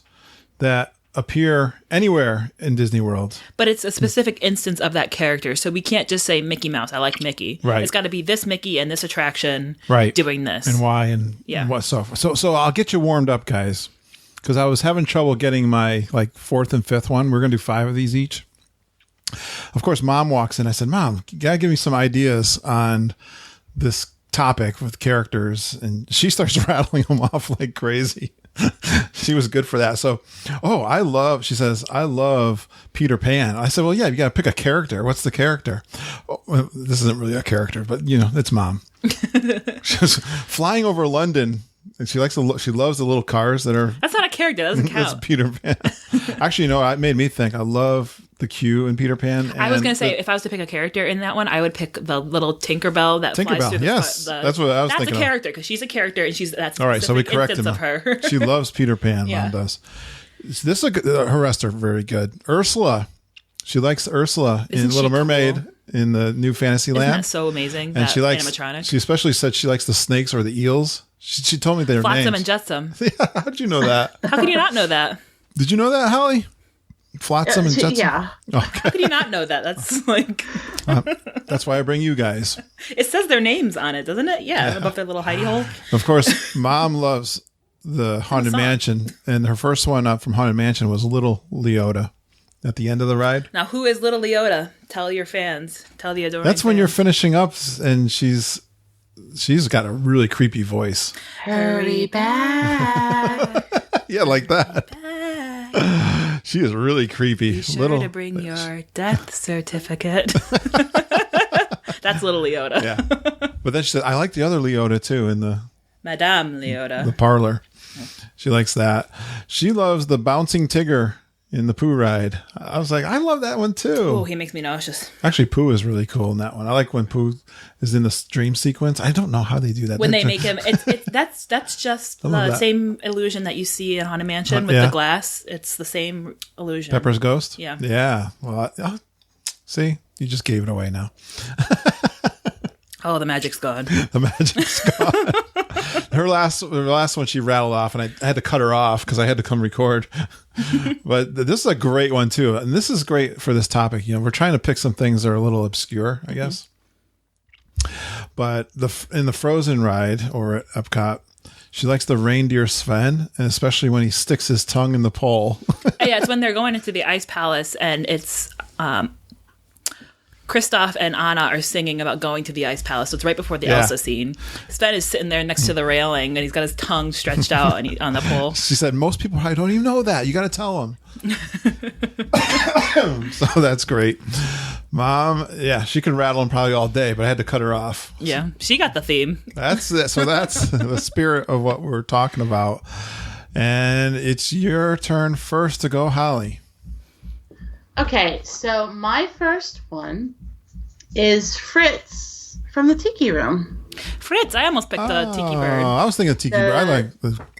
that appear anywhere in Disney World. But it's a specific instance of that character. So we can't just say Mickey Mouse. I like Mickey. Right. It's got to be this Mickey and this attraction doing this. And why and what so. So I'll get you warmed up, guys, because I was having trouble getting my fourth and fifth one. We're going to do 5 of these each. Of course, Mom walks in. I said, Mom, you got to give me some ideas on this topic with characters. And she starts rattling them off like crazy. She was good for that. So, she says, I love Peter Pan. I said, well, yeah, you got to pick a character. What's the character? Oh, well, this isn't really a character, but it's Mom. She was flying over London, and she loves the little cars that are. That's not a character. That doesn't count. That's Peter Pan. Actually, it made me think. I love the Q in Peter Pan. I was going to say, if I was to pick a character in that one, I would pick the little Tinkerbell that flies through the... Yes, that's what I was thinking. That's a character, because she's a character, and that's all right. So we corrected of her. She loves Peter Pan. Yeah. Mom does. This is her rest are very good. Ursula, she likes Ursula in Little Mermaid in the new Fantasyland. Isn't that so amazing? And she likes animatronic. She especially said she likes the snakes or the eels. She told me their names. Flotsam and Jetsam. Yeah, how did you know that? How can you not know that? Did you know that, Holly? Flotsam and Jetsam? Yeah. Okay. How could you not know that? That's that's why I bring you guys. It says their names on it, doesn't it? Yeah, above their little hidey hole. Of course, Mom loves the Haunted Mansion, and her first one up from Haunted Mansion was Little Leota at the end of the ride. Now, who is Little Leota? Tell your fans. Tell the adoring That's when fans. you're finishing up, and she's got a really creepy voice. Hurry back. Yeah, like that. She is really creepy. Be sure to bring your death certificate. That's little Leota. Yeah. But then she said, I like the other Leota too in the Madame Leota. the parlor. She likes that. She loves the bouncing Tigger in the Pooh ride. I was like, I love that one too. Oh, he makes me nauseous. Actually, Pooh is really cool in that one. I like when Pooh is in the dream sequence. I don't know how they do that. When they make him, that's just the same illusion that you see in Haunted Mansion with the glass. It's the same illusion. Pepper's ghost? Yeah. Yeah. Well, see, you just gave it away now. Oh, the magic's gone. The magic's gone. Her last one she rattled off, and I had to cut her off because I had to come record. But this is a great one too, and this is great for this topic. We're trying to pick some things that are a little obscure, I guess. But in the Frozen ride or at Epcot, she likes the reindeer Sven, and especially when he sticks his tongue in the pole. Yeah, it's when they're going into the Ice Palace, and it's Kristoff and Anna are singing about going to the Ice Palace. So it's right before the Elsa scene. Sven is sitting there next to the railing, and he's got his tongue stretched out on the pole. She said, most people probably don't even know that. You got to tell them. So that's great. Mom, yeah, she can rattle them probably all day, but I had to cut her off. Yeah, she got the theme. That's it. So that's the spirit of what we're talking about. And it's your turn first to go, Holly. Okay, so my first one is Fritz from the Tiki Room. Fritz, I almost picked the Tiki Bird. I was thinking Tiki Bird.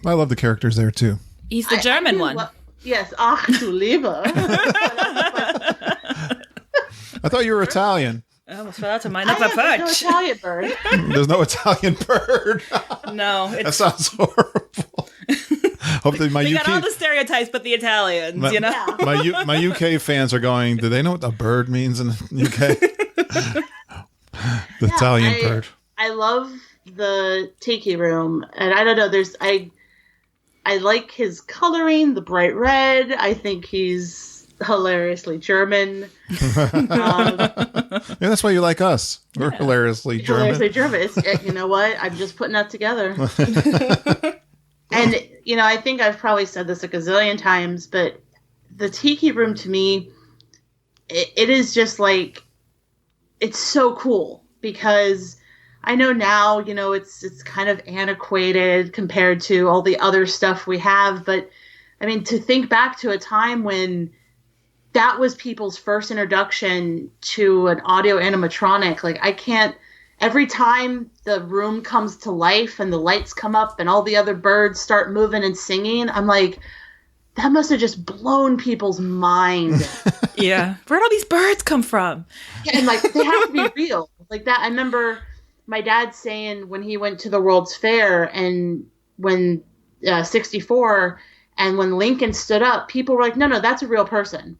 I love the characters there too. He's the German one. Yes, ach du Liebe. I thought you were Italian. I almost fell out of mine. There's no Italian bird. There's no Italian bird. No, that sounds horrible. Hopefully, we got all the stereotypes, but the Italians, My UK fans are going, do they know what a bird means in the UK? The Italian bird. I love the Tiki Room, and I don't know. I like his coloring, the bright red. I think he's hilariously German. Yeah, that's why you like us. We're hilariously German. Hilariously German. You know what? I'm just putting that together. And, I think I've probably said this a gazillion times, but the Tiki Room to me, it is just like, it's so cool because I know now, it's kind of antiquated compared to all the other stuff we have. But I mean, to think back to a time when that was people's first introduction to an audio animatronic, like every time the room comes to life and the lights come up and all the other birds start moving and singing, I'm like, that must have just blown people's mind. Yeah. Where'd all these birds come from? Yeah, and they have to be real. Like that, I remember my dad saying when he went to the World's Fair and when 64 and when Lincoln stood up, people were like, no, that's a real person.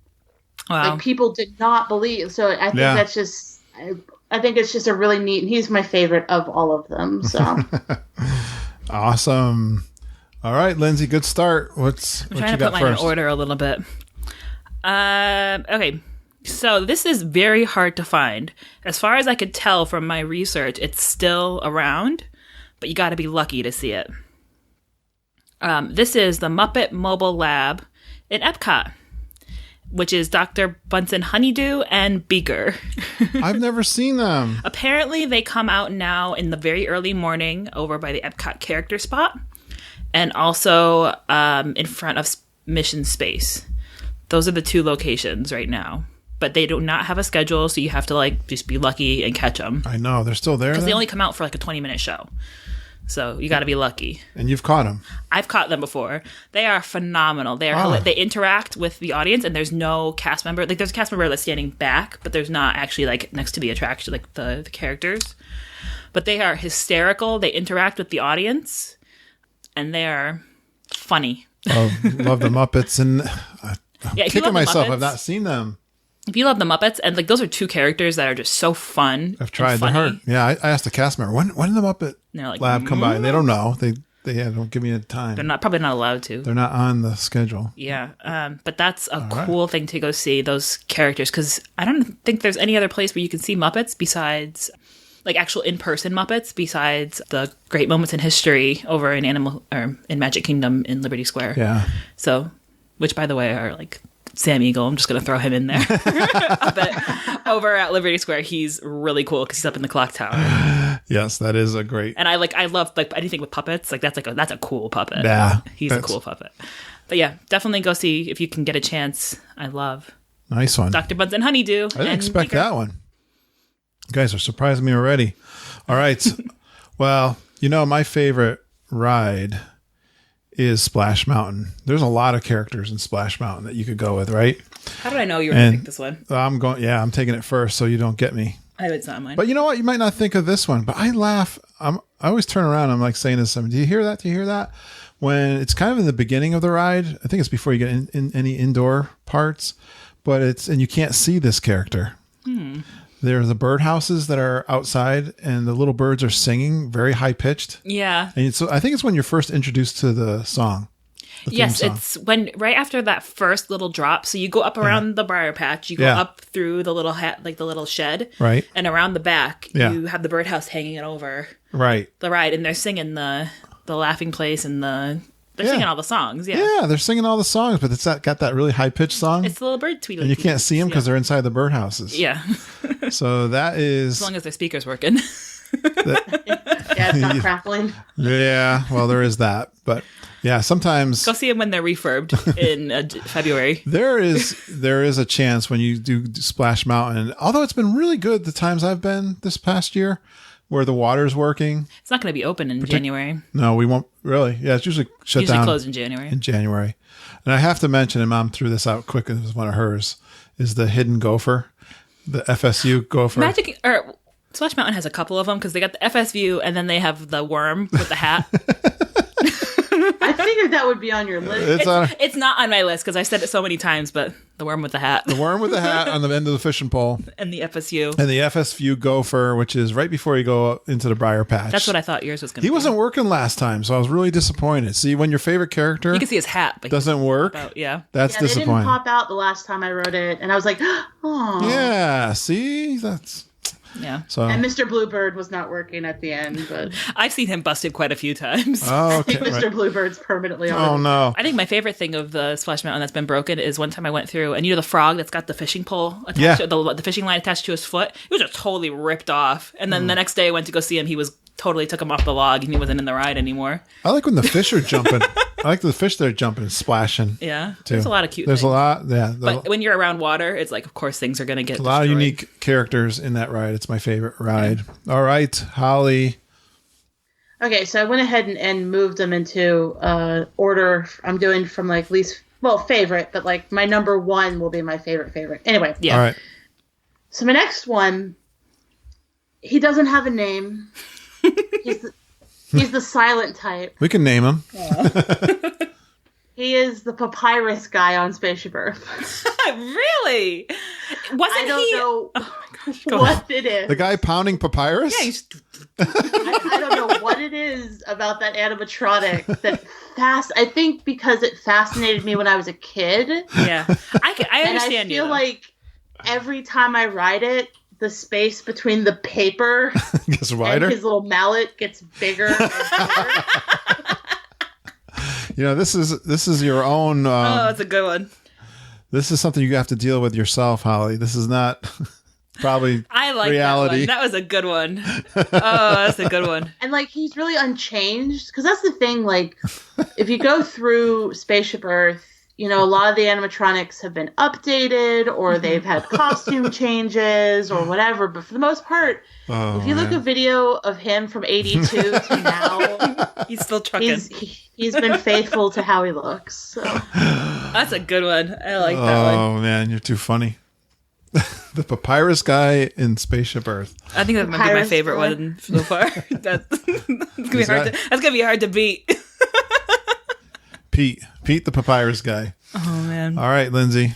Wow. Like people did not believe. So I think that's just... I think it's just a really neat, and he's my favorite of all of them. So awesome. All right, Lindsay, good start. I'm trying to put mine in order a little bit. Okay, so this is very hard to find. As far as I could tell from my research, it's still around, but you got to be lucky to see it. This is the Muppet Mobile Lab in Epcot, which is Dr. Bunsen Honeydew and Beaker. I've never seen them. Apparently, they come out now in the very early morning over by the Epcot character spot and also in front of Mission Space. Those are the two locations right now. But they do not have a schedule, so you have to just be lucky and catch them. I know. They're still there? Because they only come out for a 20-minute show. So you got to be lucky. And you've caught them. I've caught them before. They are phenomenal. They interact with the audience, and there's no cast member. There's a cast member that's standing back, but there's not actually next to the attraction, the characters. But they are hysterical. They interact with the audience, and they are funny. Love the Muppets, and I'm kicking myself. Muppets, I've not seen them. If you love the Muppets, and those are two characters that are just so fun. I've tried. They're hard. Yeah, I asked the cast member when did the Muppet Lab come by, and they don't know. They don't give me a time. They're probably not allowed to. They're not on the schedule. Yeah, but that's a cool thing to go see those characters because I don't think there's any other place where you can see Muppets besides actual in-person Muppets besides the Great Moments in History over in Magic Kingdom in Liberty Square. Yeah. So, which by the way are Sam Eagle. I'm just going to throw him in there. But over at Liberty Square, he's really cool because he's up in the clock tower. Yes, that is a great. And I love like anything with puppets. Like that's a cool puppet. Yeah, he's a cool puppet. But yeah, definitely go see if you can get a chance. I love nice one, Dr. Buns and Honeydew. I didn't expect that one. You guys are surprising me already. All right, well, my favorite ride is Splash Mountain. There's a lot of characters in Splash Mountain that you could go with, right? How did I know you were going to pick this one? I'm taking it first so you don't get me. It's not mine. But you know what? You might not think of this one, but I laugh. I always turn around. I'm like saying this. Do you hear that? Do you hear that? When it's kind of in the beginning of the ride, I think it's before you get in any indoor parts, and you can't see this character. There are the birdhouses that are outside, and the little birds are singing very high pitched. Yeah. And so I think it's when you're first introduced to the song. Yes, it's when right after that first little drop. So you go up around the briar patch, you go up through the little like the little shed, right? And around the back, you have the birdhouse hanging over, right? The ride, and they're singing the laughing place and they're singing all the songs. Yeah, they're singing all the songs, but it's got that really high pitched song. It's the little bird tweedle, and you can't see them because they're inside the birdhouses. Yeah. So that is as long as their speaker's working. It's not crackling. Yeah, well, there is that, but. Yeah, sometimes go see them when they're refurbed in February. There is a chance when you do Splash Mountain, although it's been really good the times I've been this past year, where the water's working. It's not going to be open in January. No, we won't really. Yeah, it's usually shut down. Usually closed in January. And I have to mention, and Mom threw this out quick. It was one of hers. Is the hidden gopher, the FSU gopher? Splash Mountain has a couple of them because they got the FSU and then they have the worm with the hat. I figured that would be on your list. It's not on my list because I said it so many times, but the worm with the hat. The worm with the hat on the end of the fishing pole. And the FSU. And the FSU gopher, which is right before you go into the briar patch. That's what I thought yours was going to be. He wasn't working last time, so I was really disappointed. See, when your favorite character... You can see his hat. But doesn't work. That's disappointing. They didn't pop out the last time I rode it, and I was like, oh. Yeah, see? That's... Yeah. So, and Mr. Bluebird was not working at the end, but I've seen him busted quite a few times. Oh, okay. I think Mr. Bluebird's permanently on. Oh no! I think my favorite thing of the Splash Mountain that's been broken is one time I went through, and the frog that's got the fishing pole attached to the fishing line attached to his foot. It was just totally ripped off. And then the next day I went to go see him. He was totally took him off the log, and he wasn't in the ride anymore. I like when the fish are jumping. I like the fish that are jumping and splashing. Yeah, too. There's a lot of cute. There's things. a lot. Yeah, but when you're around water, it's like, of course, things are going to get a lot of unique characters in that ride. It's my favorite ride. Yeah. All right, Holly. Okay, so I went ahead and moved them into order. I'm doing from like least, favorite, but like my number one will be my favorite. Anyway. Yeah. All right. So my next one, he doesn't have a name. He's the silent type. We can name him. He is the papyrus guy on Spaceship Earth. Really? I don't know what it is. The guy pounding papyrus? Yeah, I don't know what it is about that animatronic I think because it fascinated me when I was a kid. Yeah. I understand you. And I feel like every time I ride it, the space between the paper gets wider. And his little mallet gets bigger and bigger. This is your own. That's a good one. This is something you have to deal with yourself, Holly. This is not probably I like reality. That was a good one. Oh, that's a good one. And like he's really unchanged because that's the thing. Like if you go through Spaceship Earth, a lot of the animatronics have been updated or they've had costume changes or whatever. But for the most part, if you look at a video of him from 82 to now, he's still trucking. He's been faithful to how he looks. So. That's a good one. I like that one. Oh, man, you're too funny. The papyrus guy in Spaceship Earth. I think that might be my favorite one so far. That's gonna be hard to beat. Pete the papyrus guy. Oh man. All right, Lindsay.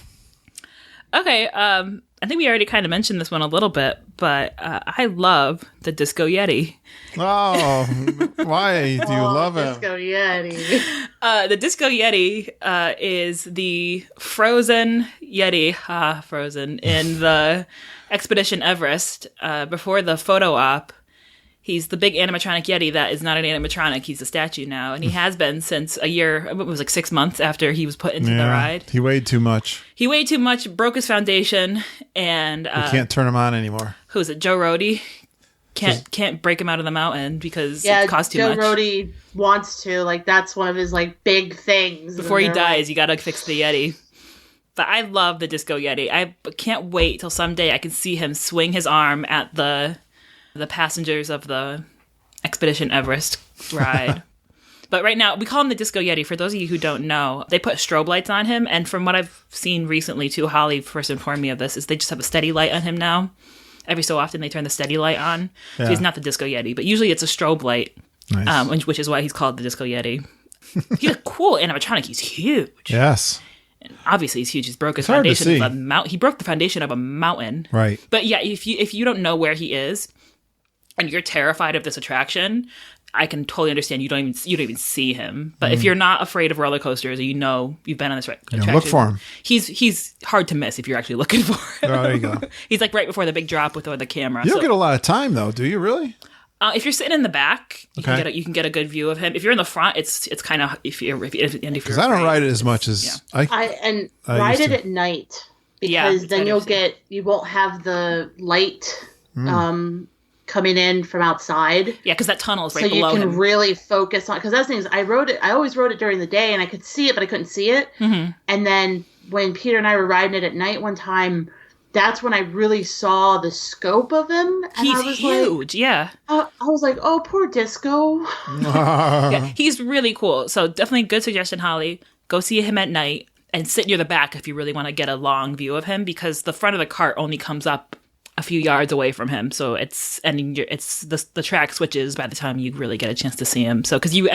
Okay, I think we already kind of mentioned this one a little bit, but I love the Disco Yeti. Oh, why do you love it? Disco Yeti. The Disco Yeti is the frozen Yeti, frozen, in the Expedition Everest. Before the photo op, He's the big animatronic Yeti that is not an animatronic. He's a statue now, and he has been since a year. It was like 6 months after he was put into the ride. He weighed too much. He weighed too much, broke his foundation, and You can't turn him on anymore. who is it? Joe Rody can't break him out of the mountain because it costs too much. Joe Rody wants to. Like, that's one of his like big things. Before he dies, you got to fix the Yeti. But I love the Disco Yeti. I can't wait till someday I can see him swing his arm at the passengers of the Expedition Everest ride. But right now, we call him the Disco Yeti. For those of you who don't know, they put strobe lights on him. And from what I've seen recently, too, Holly first informed me of this, is they just have a steady light on him now. Every so often, they turn the steady light on. Yeah. So he's not the Disco Yeti. But usually it's a strobe light, nice. Which is why he's called the Disco Yeti. He's a cool animatronic. He's huge. Yes. And obviously, he's huge. He's broke his foundation of a mountain. He broke the foundation of a mountain. Right. But yeah, if you don't know where he is, and you're terrified of this attraction, I can totally understand. You don't even see him. But if you're not afraid of roller coasters, or you've been on this attraction, look for him. He's hard to miss if you're actually looking for him. Oh, there you go. He's like right before the big drop with the camera. You don't get a lot of time though, do you? Really? If you're sitting in the back, you can get a good view of him. If you're in the front, it's kind of because I don't ride it as much as I ride it at night because then you won't have the light coming in from outside. Yeah, because that tunnel is right below him. So you can really focus on, because that's the thing is I always rode it during the day and I could see it, but I couldn't see it. Mm-hmm. And then when Peter and I were riding it at night one time, that's when I really saw the scope of him. And he's huge, yeah. I was like, oh, poor Disco. Yeah, he's really cool. So definitely good suggestion, Holly. Go see him at night and sit near the back if you really want to get a long view of him, because the front of the cart only comes up a few yards away from him. So the track switches by the time you really get a chance to see him. So because you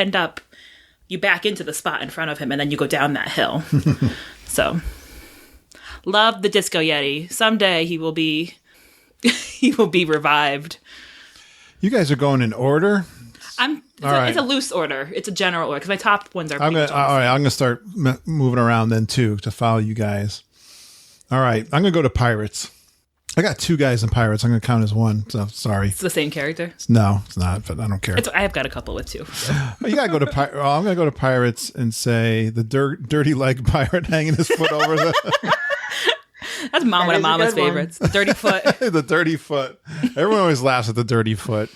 back into the spot in front of him and then you go down that hill. So love the Disco Yeti. Someday he will be revived. You guys are going in order. It's a loose order. It's a general order because my top ones are. All right, I'm gonna start moving around then too to follow you guys. All right, I'm gonna go to Pirates. I got 2 guys in Pirates. I'm gonna count as one. So sorry. It's the same character. No, it's not. But I don't care. I have got a couple with 2. So. You gotta go to I'm gonna go to Pirates and say the dirty leg pirate hanging his foot over the. That's one of Mama's favorites. The dirty foot. The dirty foot. Everyone always laughs at the dirty foot.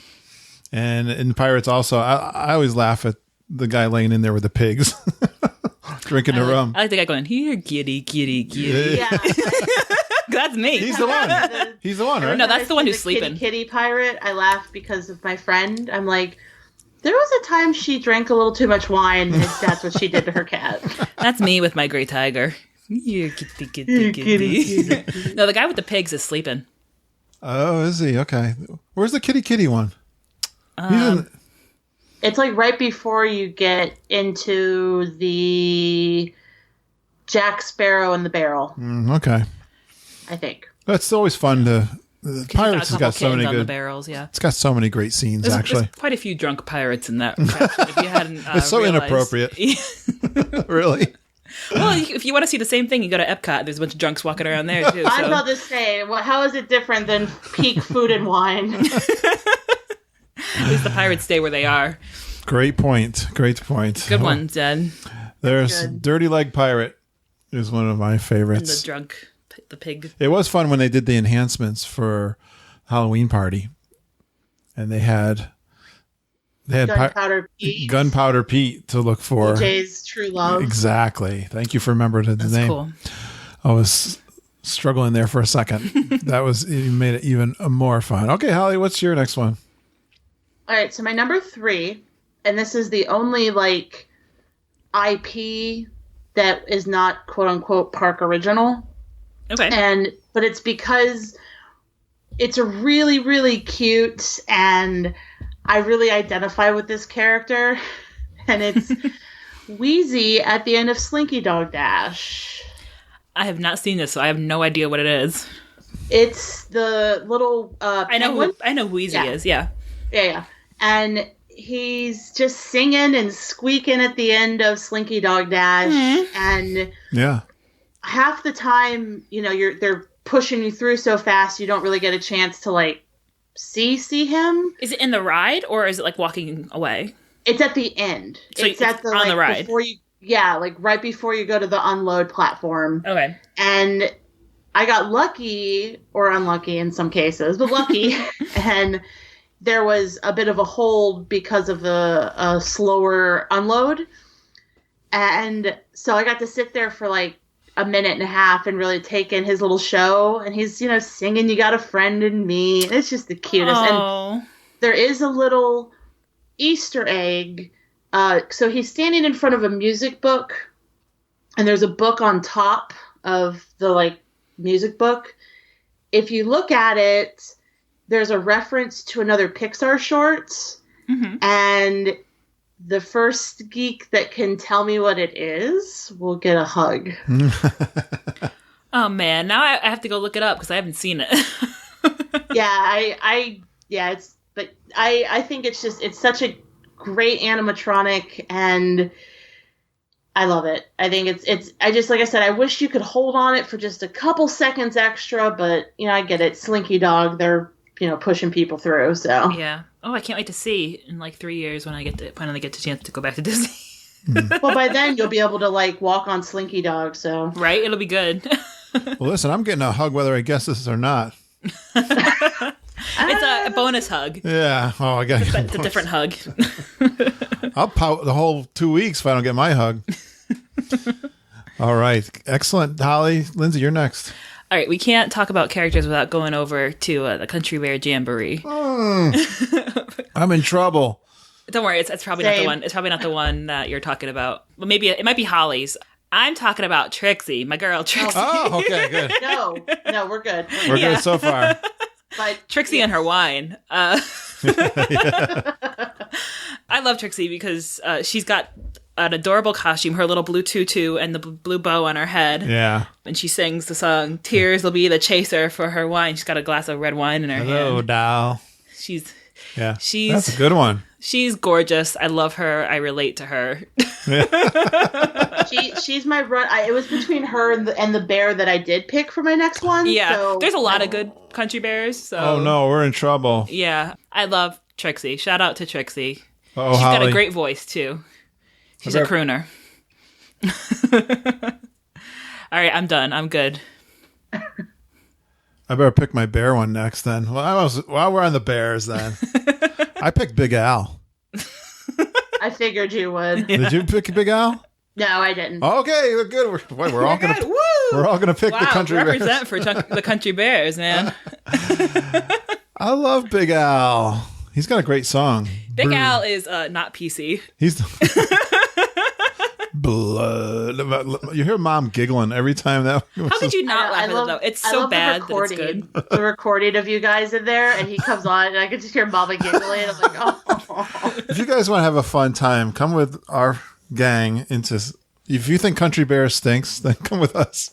And in Pirates also, I always laugh at the guy laying in there with the pigs. Drinking the rum. I like the guy going, here, kitty, kitty, kitty. Yeah. That's me. He's the one. He's the one, right? No, that's the one who's sleeping. Kitty pirate. I laugh because of my friend. I'm like, there was a time she drank a little too much wine, and that's what she did to her cat. That's me with my gray tiger. Here, kitty, kitty. No, the guy with the pigs is sleeping. Oh, is he? Okay. Where's the kitty one? It's like right before you get into the Jack Sparrow and the Barrel. Okay. I think. That's always fun to... Pirates has got so many good... the barrels, yeah. It's got so many great scenes, actually. There's quite a few drunk pirates in that attraction, if you hadn't it's so realized. inappropriate. Really? Well, if you want to see the same thing, you go to Epcot. There's a bunch of drunks walking around there, too. So. I was about to say, how is it different than peak food and wine? At least the pirates stay where they are. Great point. Good one, Jen. There's Dirty Leg Pirate is one of my favorites. And the drunk, the pig. It was fun when they did the enhancements for Halloween Party. And they had Gunpowder Pete to look for. DJ's True Love. Exactly. Thank you for remembering the name. Cool. I was struggling there for a second. You made it even more fun. Okay, Holly, what's your next one? All right, so my number 3, and this is the only IP that is not quote unquote park original. Okay. But it's because it's a really, really cute, and I really identify with this character, and it's Wheezy at the end of Slinky Dog Dash. I have not seen this, so I have no idea what it is. It's the little penguin. I know who Wheezy is, yeah. Yeah. And he's just singing and squeaking at the end of Slinky Dog Dash. Mm-hmm. And half the time, they're pushing you through so fast you don't really get a chance to see him. Is it in the ride or is it like walking away? It's at the end. So it's at the, on the ride. Before you, like right before you go to the unload platform. Okay. And I got lucky, or unlucky in some cases, but lucky. And there was a bit of a hold because of a slower unload. And so I got to sit there for like a minute and a half and really take in his little show. And he's, singing You Got a Friend in Me. And it's just the cutest. Oh. And there is a little Easter egg. So he's standing in front of a music book. And there's a book on top of the music book. If you look at it, there's a reference to another Pixar shorts. Mm-hmm. And the first geek that can tell me what it is will get a hug. Oh man, now I have to go look it up because I haven't seen it. I think it's such a great animatronic, and I love it. I think it's like I said, I wish you could hold on it for just a couple seconds extra, but I get it. Slinky Dog, they're pushing people through. So yeah. Oh, I can't wait to see in 3 years when I finally get the chance to go back to Disney. Well, by then you'll be able to walk on Slinky Dog. So right, it'll be good. Well, listen, I'm getting a hug whether I guess this or not. It's a bonus hug. Yeah. Oh, I got It's a different hug. I'll pout the whole 2 weeks if I don't get my hug. All right. Excellent. Holly, Lindsay, you're next. All right, we can't talk about characters without going over to the Country Bear Jamboree. I'm in trouble. Don't worry, it's probably not the one. It's probably not the one that you're talking about. Well, maybe it might be Holly's. I'm talking about Trixie, my girl Trixie. Oh, okay, good. No, we're good. We're good so far. But Trixie and her wine. I love Trixie because she's got an adorable costume, her little blue tutu and the blue bow on her head. Yeah. And she sings the song, Tears Will Be the Chaser for her wine. She's got a glass of red wine in her hand. Hello, doll. She's That's a good one. She's gorgeous. I love her. I relate to her. She's my run. It was between her and the bear that I did pick for my next one. Yeah. So, there's a lot of good country bears. So. Oh, no, we're in trouble. Yeah. I love Trixie. Shout out to Trixie. Oh, She's Holly. got a great voice, too. She's a crooner. All right, I'm done. I'm good. I better pick my bear one next then. While we're on the bears then. I picked Big Al. I figured you would. Yeah. Did you pick Big Al? No, I didn't. Okay, we're good. We're all gonna. Woo! We're all gonna pick the country represent bears. for the country bears, man. I love Big Al. He's got a great song. Big Al is not PC. He's blood. You hear Mom giggling every time that. How could you not laugh at it though? It's so bad that it's good. The recording of you guys in there, and he comes on, and I can just hear Mama giggling. I'm like, oh. If you guys want to have a fun time, come with our gang into. If you think Country Bear stinks, then come with us.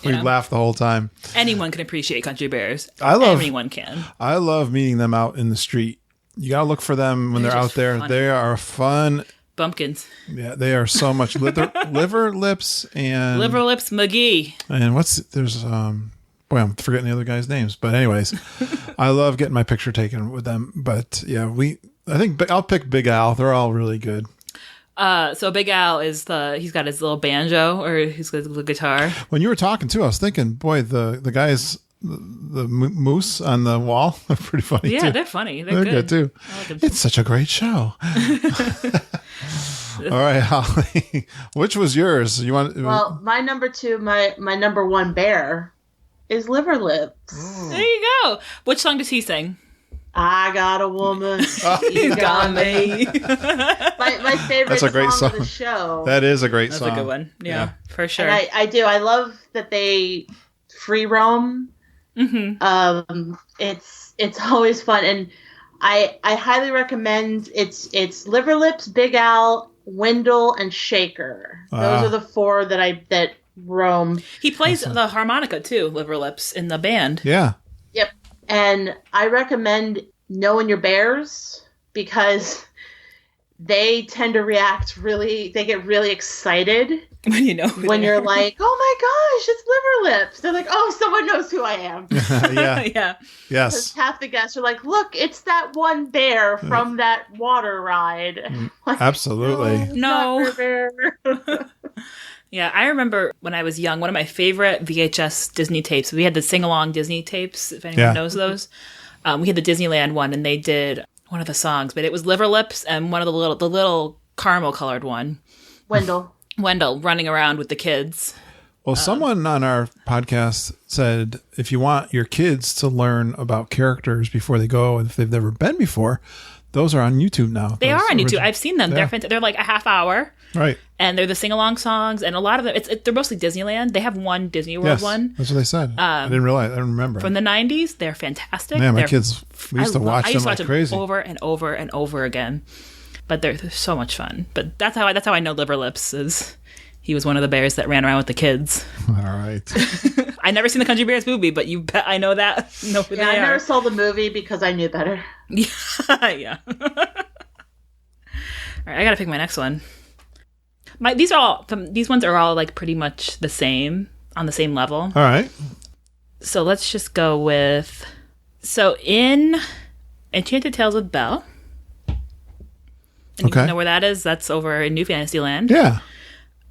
We laugh the whole time. Anyone can appreciate country bears. Anyone can. I love meeting them out in the street. You gotta look for them when they're out there. Funny. They are fun. Bumpkins. Yeah, they are so much. Liver Lips and Liver Lips McGee. And there's boy, I'm forgetting the other guys' names. But anyways, I love getting my picture taken with them. But yeah, I think I'll pick Big Al. They're all really good. So Big Al is he's got his little banjo or he's got his little guitar. When you were talking too, I was thinking, boy, the guys, the moose on the wall are pretty funny too. Yeah, they're funny. They're good too. I like them. It's such a great show. All right, Holly, which was yours? You want? Well, my number two, my number one bear is Liver Lips. There you go. Which song does he sing? I got a woman. You got me. my favorite That's a great song of the show. That is a great song. That's a good one. Yeah, for sure. And I do. I love that they free roam. Mm-hmm. It's always fun, and I highly recommend. It's Liver Lips, Big Al, Wendell, and Shaker. Those are the four that roam. He plays the harmonica too, Liver Lips, in the band. Yeah. Yep. And I recommend knowing your bears because they tend to react they get really excited When you know who when they you're are. like, oh my gosh, it's Liver Lips. They're like, oh, someone knows who I am. Yeah. Yeah. Because Yes. half the guests are like, look, it's that one bear from that water ride. Like, Absolutely. No. not Bear. Yeah, I remember when I was young, one of my favorite VHS Disney tapes, we had the sing-along Disney tapes, if anyone Yeah. knows those. We had the Disneyland one, and they did one of the songs, but it was Liver Lips and one of the little caramel-colored one. Wendell running around with the kids. Well, someone on our podcast said if you want your kids to learn about characters before they go, if they've never been before, those are on YouTube now. They Those are on YouTube. original- I've seen them. Yeah. They're like a half hour, Right. and they're the sing-along songs, and a lot of them, they're mostly Disneyland. They have one Disney World Yes. one That's what they said. I didn't realize. I don't remember. from the 90s. They're fantastic. Man, my They're- kids, we used to watch I them used to like watch crazy. them over and over and over again. But they're so much fun. But that's how I know Liver Lips is. He was one of the bears that ran around with the kids. All right. I never seen the Country Bears movie, but you bet I know that. Know who Yeah, they I are. never saw the movie because I knew better. Yeah. All right, I gotta pick my next one. These ones are all like pretty much the same, on the same level. All right. So let's just go with. So in Enchanted Tales with Belle. And Okay. You know where that is? That's over in New Fantasyland. Yeah.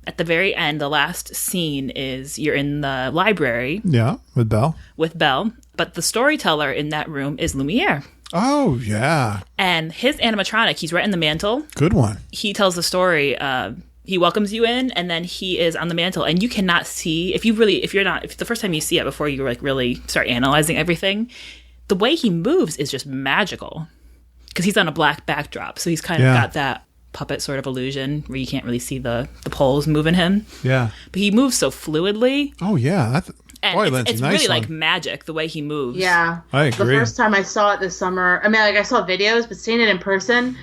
At the very end, the last scene is you're in the library Yeah. With Belle. with Belle, but the storyteller in that room is Lumiere. Oh, yeah. And his animatronic, he's right in the mantle. Good one. He tells the story. He welcomes you in, and then he is on the mantle, and you cannot see if the first time you see it before you like really start analyzing everything. The way he moves is just magical because he's on a black backdrop, so he's kind of Yeah. got that puppet sort of illusion where you can't really see the poles moving him, Yeah. but he moves so fluidly. Oh, yeah. And Boy, it's, Lindsay, it's nice really one. like magic the way he moves. Yeah. I agree. The first time I saw it this summer, I mean, like, I saw videos, but seeing it in person,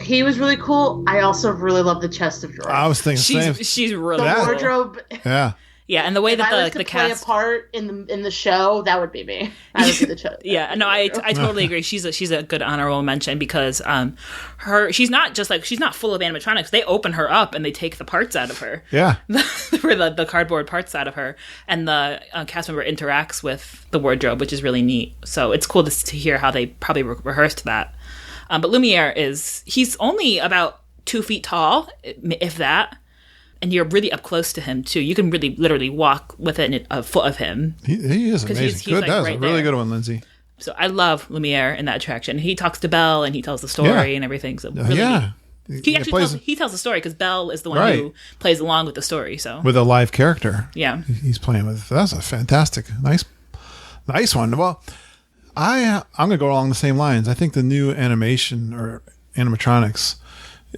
he was really cool. I also really love the chest of drawers. I was thinking the same. She's really the Yeah. cool. wardrobe. Yeah. Yeah, and the way If that I was the to play cast a part in the show, that would be me. I would be the chest. Yeah, no, I totally agree. She's a good honorable mention because she's not full of animatronics. They open her up and they take the parts out of her. Yeah. For the cardboard parts out of her, and the cast member interacts with the wardrobe, which is really neat. So it's cool to hear how they probably rehearsed that. But Lumiere he's only about 2 feet tall, if that. And you're really up close to him too. You can really literally walk within a foot of him. He is 'Cause amazing. he's, Good. like, That was right a really there. good one, Lindsay. So I love Lumiere in that attraction. He talks to Belle and he tells the story Yeah. and everything. So really Yeah. neat. He actually plays tells the story because Belle is the one Right. who plays along with the story. So with a live character. yeah, He's playing with. That's a fantastic, nice one. Well, I'm going to go along the same lines. I think the new animation or animatronics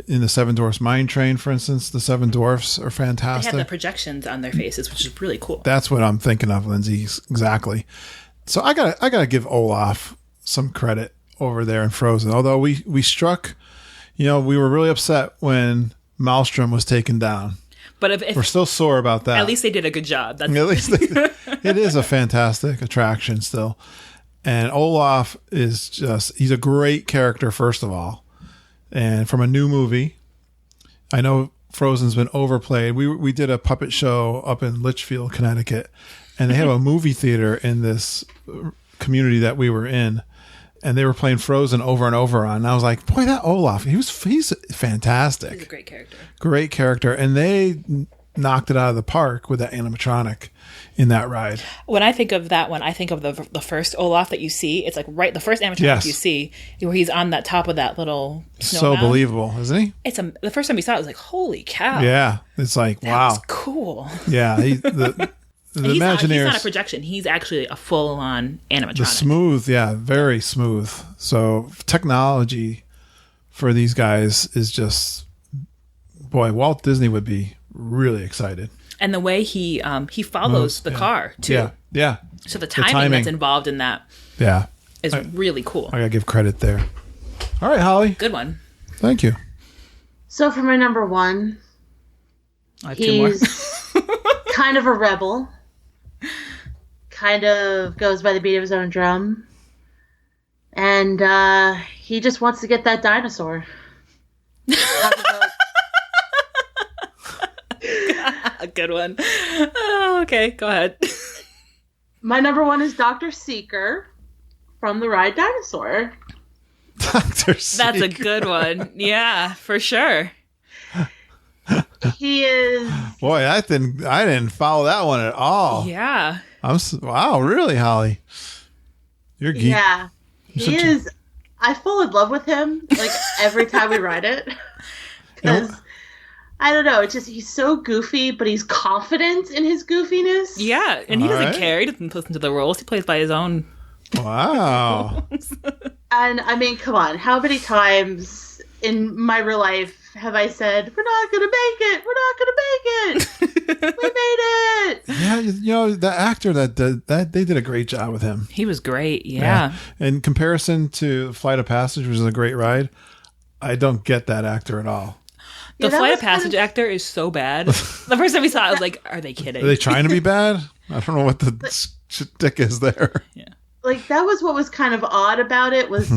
in the Seven Dwarfs Mine Train, for instance, the Seven Dwarfs are they fantastic. have the projections on their faces, which is really cool. That's what I'm thinking of, Lindsay. Exactly. So I gotta give Olaf some credit over there in Frozen. Although we struck, we were really upset when Maelstrom was taken down. But if We're still sore about that. at least they did a good job. That's, At least it is a fantastic attraction still. And Olaf he's a great character, first of all. And from a new movie, I know Frozen's been overplayed. We did a puppet show up in Litchfield, Connecticut, and they have a movie theater in this community that we were in. And they were playing Frozen over and over on. And I was like, boy, that Olaf, he's fantastic. he's a great character. Great character. And they knocked it out of the park with that animatronic in that ride. When I think of that one, I think of the first Olaf that you see. It's like the first animatronic Yes. you see, where he's on that top of that little snow So mound. believable, isn't he? The first time we saw it, I was like, holy cow. Yeah. It's like, That wow. was cool. Yeah. The He's Imagineers. not a projection. He's actually a full-on animatronic. The smooth, yeah, very smooth. So technology for these guys is just, boy, Walt Disney would be really excited. And the way he follows the car, too. Yeah, yeah, So the timing, timing. that's involved in that yeah. is really cool. I gotta give credit there. All right, Holly, Good one. thank you. So for my number one, I have two more. he's kind of a rebel. Kind of goes by the beat of his own drum. And he just wants to get that dinosaur. Good one. Oh, okay, go ahead. My number one is Dr. Seeker from the ride Dinosaur. Dr. Seeker. That's a good one. Yeah, for sure. He is. Boy, I didn't follow that one at all. Yeah. Wow, really, Holly? You're geek. Yeah. He is. I fall in love with him like every time we ride it. Because I don't know, it's just he's so goofy, but he's confident in his goofiness. Yeah, and he All doesn't right. care. He doesn't listen to the rules. He plays by his own. Wow. And I mean, come on, how many times in my real life have I said, "We're not gonna make it. We're not gonna make it. We made it." Yeah, you know, the actor that did that, they did a great job with him. He was great. Yeah. In comparison to Flight of Passage, which is a great ride, I don't get that actor at all. The Yeah, that Flight was of Passage actor is so bad. The first time we saw it, I was like, are they kidding? Are they trying to be bad? I don't know what the stick is there. Yeah. Like that was what was kind of odd about it was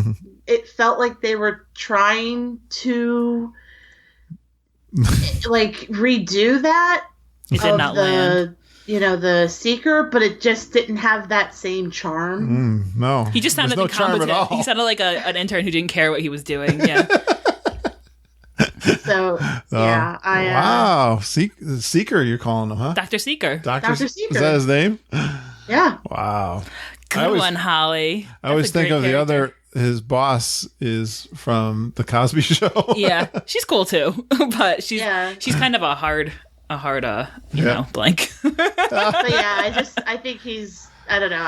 it felt like they were trying to like redo that It did of not the land. the Seeker, but it just didn't have that same charm. No. He just sounded There's no charm at incompetent. all. He sounded like an intern who didn't care what he was doing. Yeah. So yeah, Wow. Seeker, you're calling him, huh? Dr. Seeker. Dr. Seeker. Is that his name? yeah. Wow. Good one, Holly. I always That's a think great of the character. other, his boss is from The Cosby Show. Yeah, she's cool too, but she's kind of a hard, blank. But yeah, I think he's I don't know.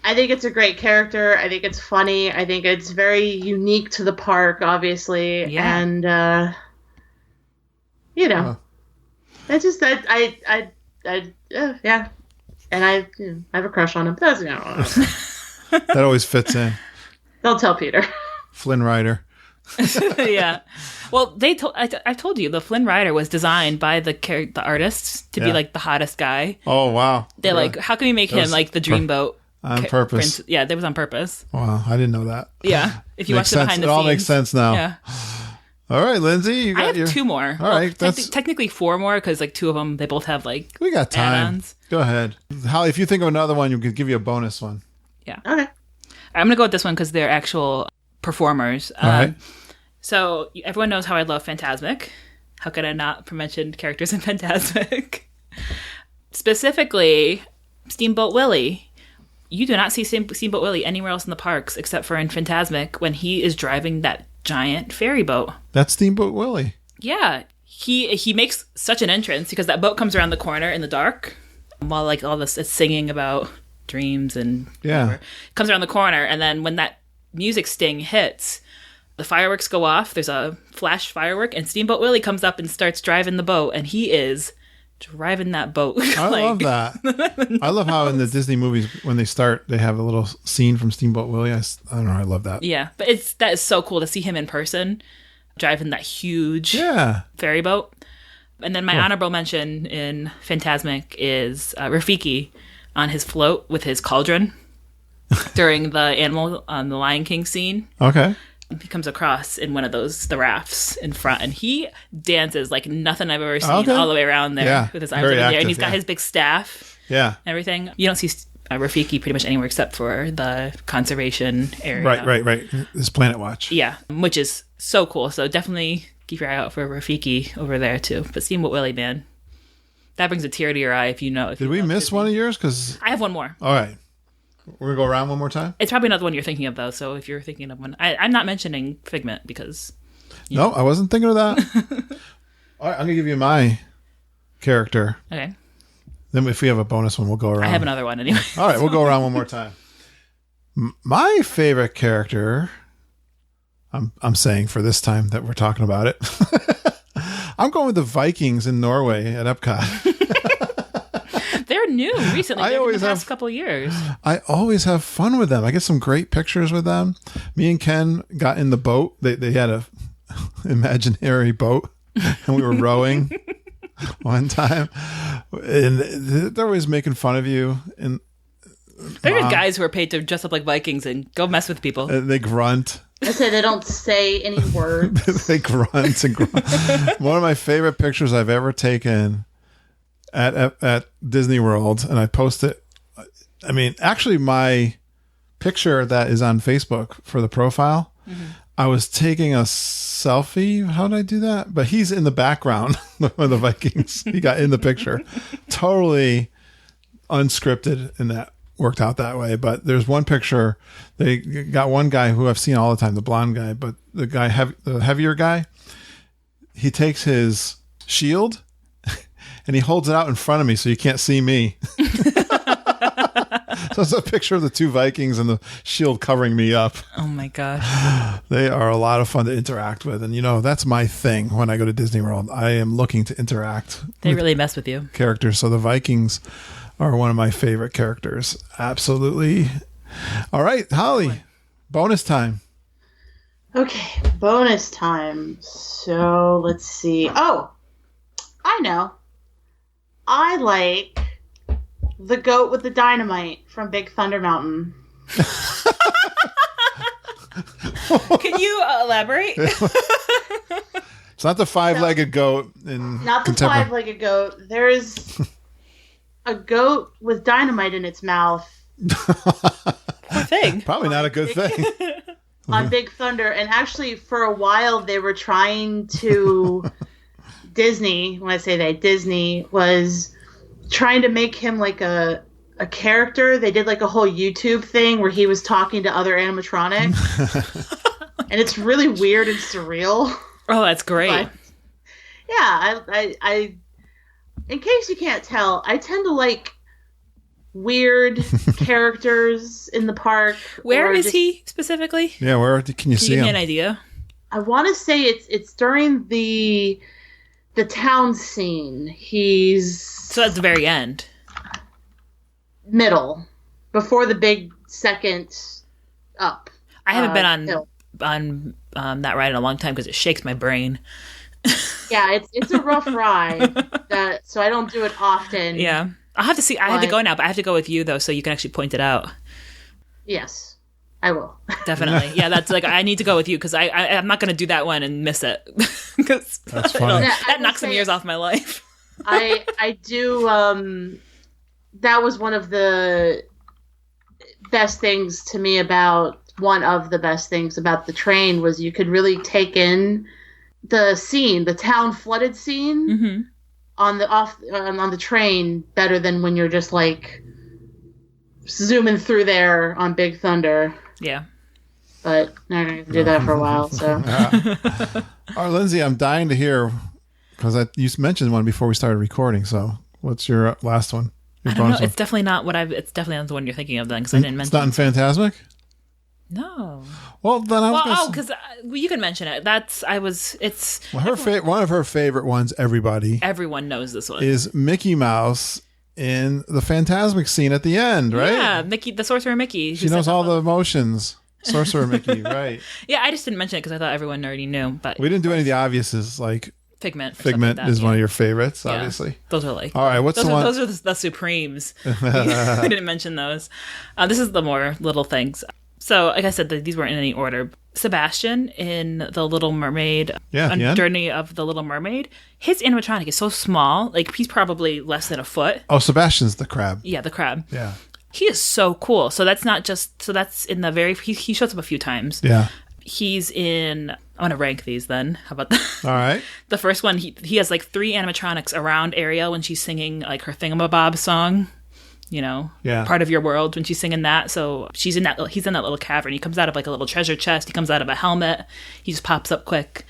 I think it's a great character. I think it's funny. I think it's very unique to the park, obviously. Yeah. And it's just that yeah. And I have a crush on him. That's That always fits in. Don't tell Peter. Flynn Rider. Yeah. Well, I told you the Flynn Rider was designed by the artists to be like the hottest guy. Oh, wow. They're Really? like, how can we make him was like the dreamboat? On purpose. Yeah, that was on purpose. Wow, I didn't know that. Yeah. If you Makes watch the sense. behind the It scenes. all makes sense now. Yeah. All right, Lindsay, you got I have your... two more. All right, technically four more because like two of them, they both have like We got time. add-ons. Go ahead. Holly, if you think of another one, you could give you a bonus one. Yeah. Okay. I'm going to go with this one because they're actual performers. All right. So everyone knows how I love Fantasmic. How could I not mention characters in Fantasmic? Specifically, Steamboat Willie. You do not see Steamboat Willie anywhere else in the parks except for in Fantasmic when he is driving that giant ferry boat. That's Steamboat Willie. Yeah, he makes such an entrance because that boat comes around the corner in the dark while like all this is singing about dreams and whatever. Comes around the corner, and then when that music sting hits, the fireworks go off. There's a flash firework, and Steamboat Willie comes up and starts driving the boat, and he is driving that boat. I love that. I love how in the Disney movies, when they start, they have a little scene from Steamboat Willie. I don't know. I love that. Yeah, but that is so cool to see him in person driving that huge ferry boat. And then my honorable mention in Fantasmic is Rafiki on his float with his cauldron during the animal on the Lion King scene. Okay. He comes across in one of the rafts in front, and he dances like nothing I've ever seen all the way around there with his arms Very over there, and active, he's got his big staff, Yeah. everything. You don't see Rafiki pretty much anywhere except for the conservation area. Right. This Planet Watch. Yeah, which is so cool. So definitely keep your eye out for Rafiki over there too. But Steamboat Willie, man, that brings a tear to your eye if you know. Did we miss one of yours? Because I have one more. all right, we're gonna go around one more time. It's probably not the one you're thinking of though. So if you're thinking of one, I'm not mentioning Figment because. No, I wasn't thinking of that. All right, I'm gonna give you my character. Okay. Then if we have a bonus one, we'll go around. I have another one anyway. All right, we'll go around one more time. My favorite character, I'm saying for this time that we're talking about it, I'm going with the Vikings in Norway at Epcot. They're new recently. I They're always in the past have- couple of years. I always have fun with them. I get some great pictures with them. Me and Ken got in the boat. They had a imaginary boat, and we were rowing one time. And they're always making fun of you, and They're good guys who are paid to dress up like Vikings and go mess with people. they grunt. I say they don't say any words. They grunt and grunt. One of my favorite pictures I've ever taken at Disney World, and I post it. I mean, actually, my picture that is on Facebook for the profile, I was taking a selfie. How did I do that? But he's in the background of the Vikings. He got in the picture. Totally unscripted, and that worked out that way. But there's one picture. They got one guy who I've seen all the time, the blonde guy, but the guy, the heavier guy, he takes his shield and he holds it out in front of me so you can't see me. So it's a picture of the two Vikings and the shield covering me up. Oh my gosh. They are a lot of fun to interact with. And, that's my thing when I go to Disney World. I am looking to interact. They really mess with you. Characters. So the Vikings are one of my favorite characters. Absolutely. All right, Holly, bonus time. Okay, bonus time. So let's see. Oh, I know. I like the goat with the dynamite from Big Thunder Mountain. Can you elaborate? It's not the five-legged goat in Not the five-legged goat. There's a goat with dynamite in its mouth. Poor thing. Probably not a good thing. On Big Thunder. And actually, for a while, they were trying to... Disney, when I say that, Disney was trying to make him like a character. They did like a whole YouTube thing where he was talking to other animatronics. And it's really weird and surreal. Oh, that's great. But, yeah, I in case you can't tell, I tend to like weird characters in the park. Where is he specifically? Yeah, where can you see give him? Me an idea? I want to say it's during the town scene. So at the very end. Middle. Before the big second up. I haven't been on that ride in a long time because it shakes my brain. Yeah, it's a rough ride. So I don't do it often. Yeah. I'll have to see. I had to go now, but I have to go with you though, so you can actually point it out. Yes. I will. Definitely. Yeah, that's like, I need to go with you because I'm not going to do that one and miss it. Because that's funny. That knocks some years off my life. I do, that was one of the best things to me about, one of the best things about the train was you could really take in the scene, the town flooded scene on the train better than when you're just like zooming through there on Big Thunder. Yeah. But I'm not going to do that for a while, so. All right, Lindsay, I'm dying to hear, because you mentioned one before we started recording, so what's your last one? I don't know. It's definitely not it's definitely not the one you're thinking of then, because I didn't mention it. It's not in Fantasmic? No. Well, then I was because you can mention it. One of her favorite ones, everyone knows this one, is Mickey Mouse in the Fantasmic scene at the end, right? Yeah, Mickey, the Sorcerer Mickey. She knows all the emotions. Sorcerer Mickey, right? Yeah, I just didn't mention it because I thought everyone already knew. But we didn't do any of the obviouses, like Figment. Figment like is one of your favorites, obviously. Those are like... All right, what's the one? Those are the Supremes. I didn't mention those. This is the more little things. So, like I said, these weren't in any order. Sebastian in The Little Mermaid, Journey of the Little Mermaid, his animatronic is so small, like he's probably less than a foot. Oh, Sebastian's the crab. Yeah, the crab. Yeah. He is so cool. So that's not just, so that's in the very, he shows up a few times. Yeah. He's in, I'm going to rank these then. How about that? All right. The first one, he has like 3 animatronics around Ariel when she's singing like her Thingamabob song. Part of your world when she's singing that. So he's in that little cavern. He comes out of like a little treasure chest. He comes out of a helmet. He just pops up quick.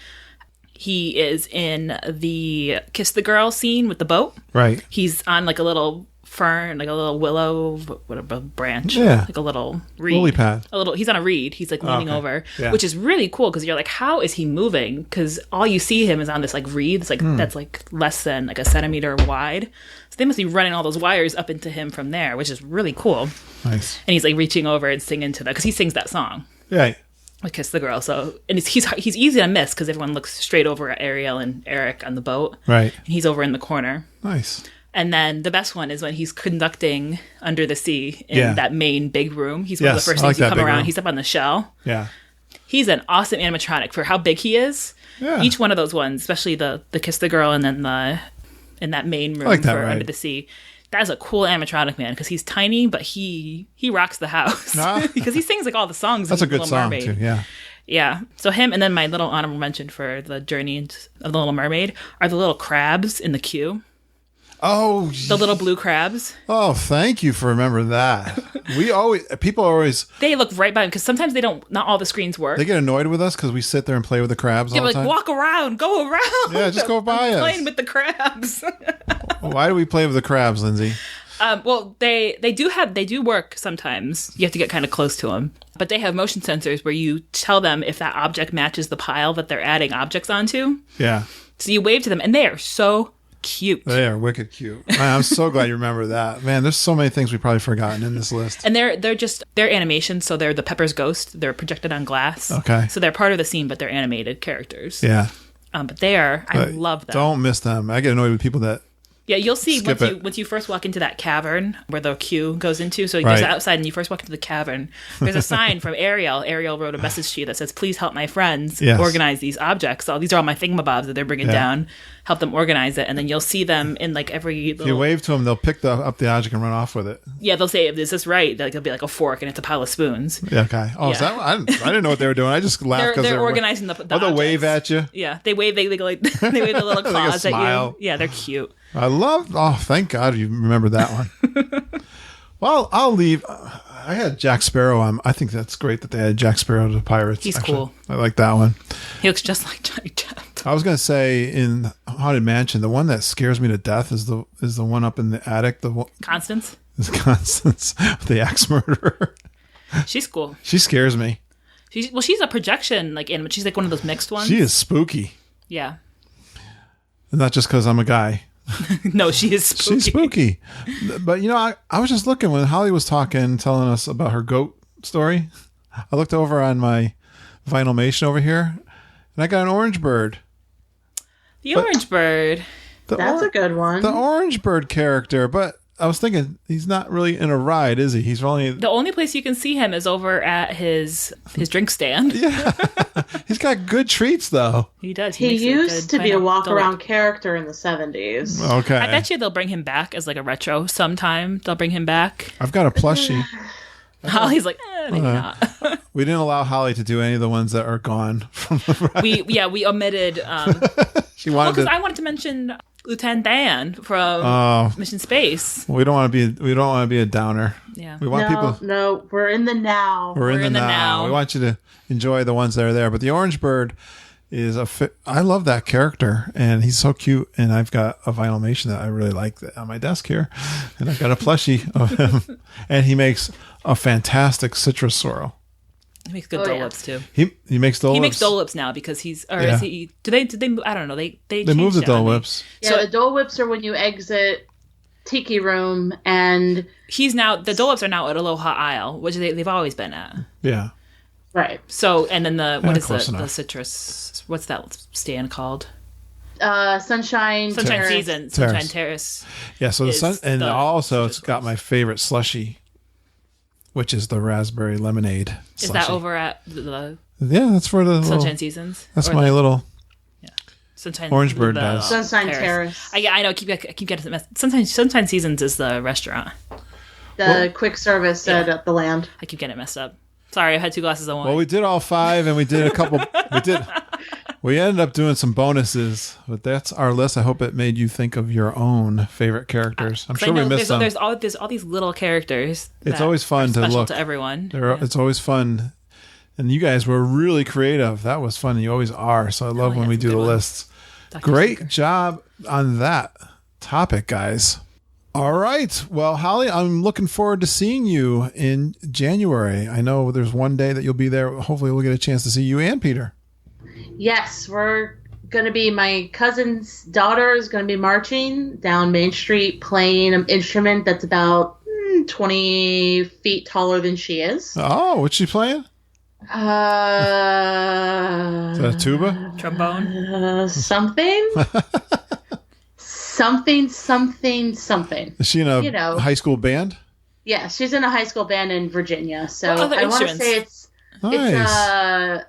He is in the Kiss the Girl scene with the boat. Right. He's on like a little fern, like a little willow, a branch. Yeah. Like a little reed. Lily pad. He's on a reed. He's like leaning over, yeah. which is really cool because you're like, how is he moving? Because all you see him is on this like reed. It's like that's like less than like a centimeter wide. So they must be running all those wires up into him from there, which is really cool. Nice. And he's like reaching over and singing to that because he sings that song. Right. With Kiss the Girl. So, and he's easy to miss because everyone looks straight over at Ariel and Eric on the boat. Right. And he's over in the corner. Nice. And then the best one is when he's conducting Under the Sea in that main big room. He's one of the first things to come around. Room. He's up on the shell. Yeah. He's an awesome animatronic for how big he is. Yeah. Each one of those ones, especially the Kiss the Girl and then the in that main room like that, for right. Under the Sea. That's a cool animatronic man because he's tiny, but he rocks the house because he sings like all the songs. That's a in good Little song Mermaid. too. Yeah. Yeah. So him, and then my little honorable mention for the Journey of the Little Mermaid are the little crabs in the queue. Oh, The little blue crabs. oh, thank you for remembering that. People always They look right by him because sometimes not all the screens work. they get annoyed with us because we sit there and play with the crabs They're all the like, time. walk around, go around. Yeah, just go by us. Playing with the crabs. Why do we play with the crabs, Lindsay? Well, they do work sometimes. You have to get kind of close to them. But they have motion sensors where you tell them if that object matches the pile that they're adding objects onto. Yeah, So you wave to them, and they are so cute. they are wicked cute. Man, I'm so glad you remember that. Man, there's so many things we've probably forgotten in this list. And they're animation, so they're the Pepper's Ghost. They're projected on glass. Okay. So they're part of the scene, but they're animated characters. Yeah, But I love them. don't miss them. I get annoyed with people that. Yeah, you'll see Skip once you first walk into that cavern where the queue goes into. So you Right. go outside and you first walk into the cavern. There's a sign from Ariel. Ariel wrote a message to you that says, "Please help my friends Yes. organize these objects. So these are all my thingamabobs that they're bringing down. Help them organize it." And then you'll see them in like every If you little... wave to them, they'll pick up the object and run off with it. Yeah, they'll say, "Is this right?" Like, it'll be like a fork and it's a pile of spoons. Yeah, okay. Oh, is Yeah. that? I didn't know what they were doing. I just laughed because They're organizing the they'll wave objects. at you. Yeah, they wave. They go like they wave the little Like a claws at smile. you. Yeah, they're cute. Oh, thank God you remember that one. Well, I'll leave. I had Jack Sparrow on. I think that's great that they had Jack Sparrow to the Pirates. He's actually. cool. I like that one. He looks just like Johnny Depp. I was going to say in Haunted Mansion, the one that scares me to death is the one up in the attic. The one Constance, is Constance, the axe murderer. she's cool. She scares me. She's a projection animal. She's like one of those mixed ones. She is spooky. Yeah. Not just because I'm a guy. No, she is spooky. She's spooky. But, I was just looking when Holly was talking, telling us about her goat story. I looked over on my Vinylmation over here, and I got an orange bird. The orange bird. That's a good one. The orange bird character, but I was thinking he's not really in a ride, is he? He's only... The only place you can see him is over at his drink stand. Yeah. He's got good treats, though. He does. He makes used to good be a pineapple walk-around delight. character in the 70s. Okay. I bet you they'll bring him back as like a retro sometime. They'll bring him back. I've got a plushie. Holly's like, maybe not. We didn't allow Holly to do any of the ones that are gone from the ride. we omitted. She wanted Because to... I wanted to mention Lieutenant Dan from Mission Space. We don't want to be a downer. Yeah. We want people... No, we're in the now. We're in the now. We want you to enjoy the ones that are there. But the orange bird is I love that character, and he's so cute. And I've got a Vinylmation that I really like on my desk here, and I've got a plushie of him. And he makes a fantastic citrus swirl. He makes good Oh, Dole yeah. Whips too. He makes Dole He Whips. makes Dole Whips now because he's Yeah. is he? Did they? I don't know. They Moved the changed it Dole on me. Whips. Yeah, So- the Dole Whips are when you exit Tiki Room, and He's now the Dole Whips are now at Aloha Isle, which they've always been at. Yeah. right, So and then what is close the enough. citrus? What's that stand called? Sunshine Terrace. Season, Sunshine Terrace. Yeah. So the Is sun, and the also citrus it's got whips. my favorite slushie, which is the raspberry lemonade. Is that slushie. over at the Yeah, that's for the little, Sunshine Seasons? That's Or my the little... Sunshine Orange Bird the does. Sunshine Terrace. I know. I keep getting the mess. Sunshine Seasons is the restaurant. The quick service at the land. I keep getting it messed up. Sorry, I had 2 glasses of wine. Well, we did all 5, and we did a couple... We ended up doing some bonuses, but that's our list. I hope it made you think of your own favorite characters. I'm 'Cause I sure we know missed some. there's all these little characters. It's that always fun are to special look. to everyone. Yeah. It's always fun. And you guys were really creative. That was fun. You always are. So I love when yeah, we some do good the ones. lists. Dr. Great Seeker. job on that topic, guys. All right. Well, Holly, I'm looking forward to seeing you in January. I know there's one day that you'll be there. Hopefully we'll get a chance to see you and Peter. Yes, we're going to be, my cousin's daughter is going to be marching down Main Street playing an instrument that's about 20 feet taller than she is. Oh, what's she playing? Is that a tuba? Trombone. Something. something. Is she in a You know. high school band? Yeah, she's in a high school band in Virginia. So What other I want to instruments? say it's Nice.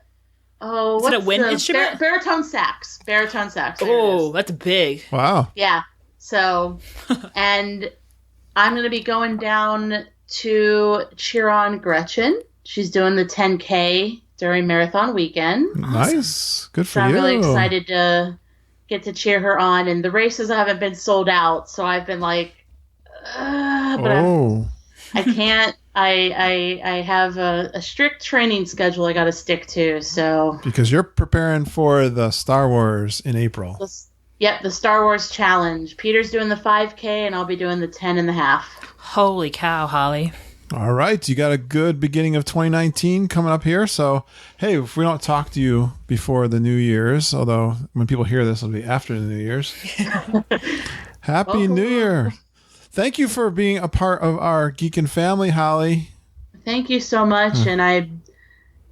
what's it a wind the instrument? baritone sax. Baritone sax. There it Oh, is. that's big. Wow. Yeah. So, and I'm going to be going down to cheer on Gretchen. She's doing the 10K during marathon weekend. Nice. Good for so you. I'm really excited to get to cheer her on. And the races haven't been sold out, so I've been like, but I can't. I have a strict training schedule I got to stick to. So because you're preparing for the Star Wars in April. Yep, the Star Wars challenge. Peter's doing the 5K, and I'll be doing the 10.5. Holy cow, Holly. All right. You got a good beginning of 2019 coming up here. So, hey, if we don't talk to you before the New Year's, although when people hear this, it'll be after the New Year's. Happy New Year. Thank you for being a part of our Geekin' family, Holly. Thank you so much. And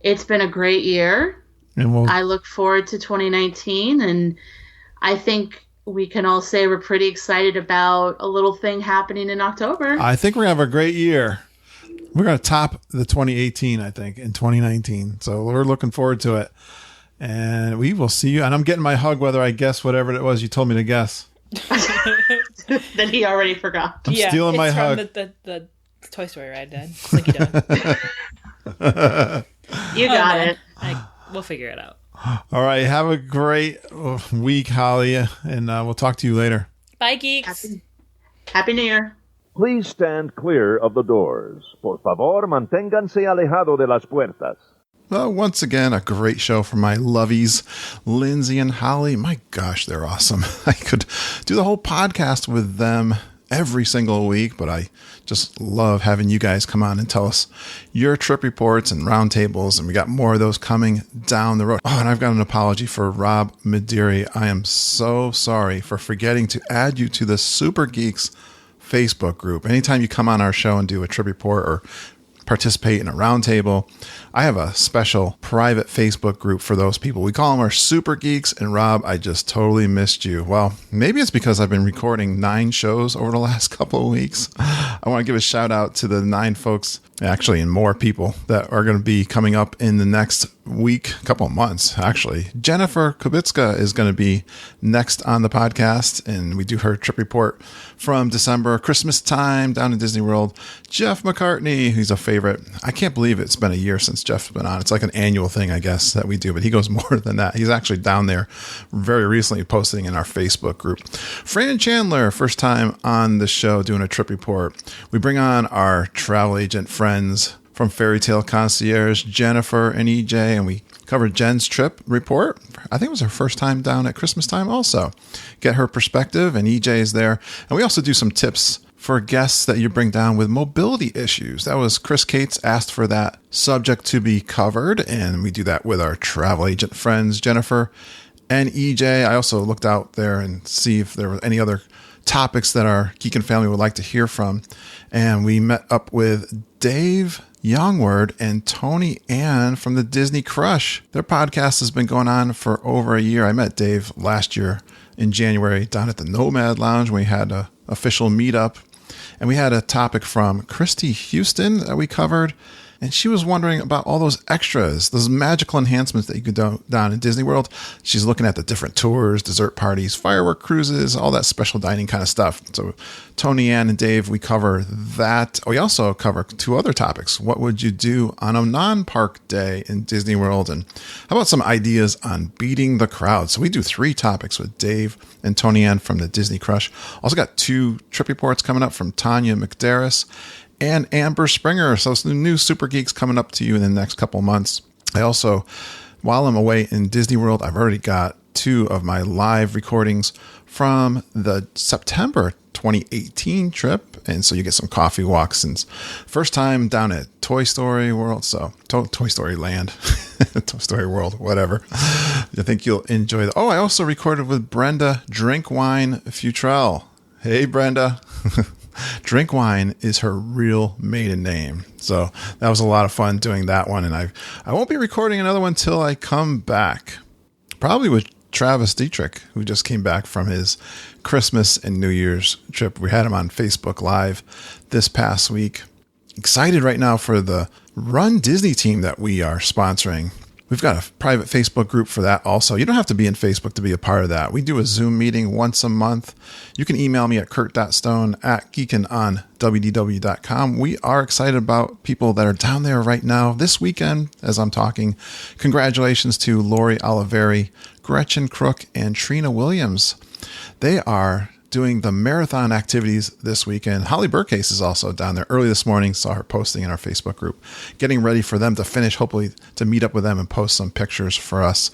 it's been a great year. And I look forward to 2019. And I think we can all say we're pretty excited about a little thing happening in October. I think we're going to have a great year. We're going to top the 2018, I think, in 2019. So we're looking forward to it. And we will see you. And I'm getting my hug whether I guess whatever it was you told me to guess. That he already forgot. I'm stealing my hug. From the Toy Story ride, Dad. Slinky Dog. You got it. We'll figure it out. All right. Have a great week, Holly, and we'll talk to you later. Bye, geeks. Happy New Year. Please stand clear of the doors. Por favor, manténganse alejado de las puertas. Well, once again, a great show for my lovies, Lindsay and Holly. My gosh, they're awesome. I could do the whole podcast with them every single week, but I just love having you guys come on and tell us your trip reports and roundtables, and we got more of those coming down the road. Oh, and I've got an apology for Rob Mediri. I am so sorry for forgetting to add you to the Super Geeks Facebook group. Anytime you come on our show and do a trip report or participate in a roundtable, I have a special private Facebook group for those people. We call them our Super Geeks. And Rob, I just totally missed you. Well, maybe it's because I've been recording 9 shows over the last couple of weeks. I want to give a shout out to the 9 folks, actually, and more people that are going to be coming up in the next week, couple of months, actually. Jennifer Kubitska is going to be next on the podcast, and we do her trip report from December, Christmas time down in Disney World. Jeff McCartney, who's a favorite. I can't believe it's been a year since Jeff's been on. It's like an annual thing, I guess, that we do, but he goes more than that. He's actually down there very recently posting in our Facebook group. Fran Chandler, first time on the show doing a trip report. We bring on our travel agent friends from Fairy Tale Concierge, Jennifer and EJ, and we covered Jen's trip report. I think it was her first time down at Christmas time also. Get her perspective, and EJ is there. And we also do some tips for guests that you bring down with mobility issues. That was Chris Cates asked for that subject to be covered, and we do that with our travel agent friends, Jennifer and EJ. I also looked out there and see if there were any other topics that our Geekin' family would like to hear from. And we met up with Dave Youngward and Tony Ann from the Disney Crush. Their podcast has been going on for over a year. I met Dave last year in January down at the Nomad Lounge. We had an official meetup, and we had a topic from Christy Houston that we covered. And she was wondering about all those extras, those magical enhancements that you could do down in Disney World. She's looking at the different tours, dessert parties, firework cruises, all that special dining kind of stuff. So Tony Ann and Dave, we cover that. We also cover 2 other topics. What would you do on a non-park day in Disney World? And how about some ideas on beating the crowd? So we do 3 topics with Dave and Tony Ann from the Disney Crush. Also got 2 trip reports coming up from Tanya McDarris and Amber Springer. So some new Super Geeks coming up to you in the next couple months. I also, while I'm away in Disney World, I've already got 2 of my live recordings from the September 2018 trip. And so you get some coffee walks, and first time down at Toy Story World. So Toy Story Land, Toy Story World, whatever. I think you'll enjoy that. Oh, I also recorded with Brenda Drinkwine Futrell. Hey, Brenda. Drinkwine is her real maiden name. So that was a lot of fun doing that one. And I won't be recording another one till I come back. Probably with Travis Dietrich, who just came back from his Christmas and New Year's trip. We had him on Facebook Live this past week. Excited right now for the Run Disney team that we are sponsoring. We've got a private Facebook group for that also. You don't have to be in Facebook to be a part of that. We do a Zoom meeting once a month. You can email me at kurt.stone@geekinonwdw.com. We are excited about people that are down there right now. This weekend, as I'm talking, congratulations to Lori Oliveri, Gretchen Crook, and Trina Williams. They are doing the marathon activities this weekend. Holly Burkcase is also down there early this morning. Saw her posting in our Facebook group, getting ready for them to finish, hopefully to meet up with them and post some pictures for us.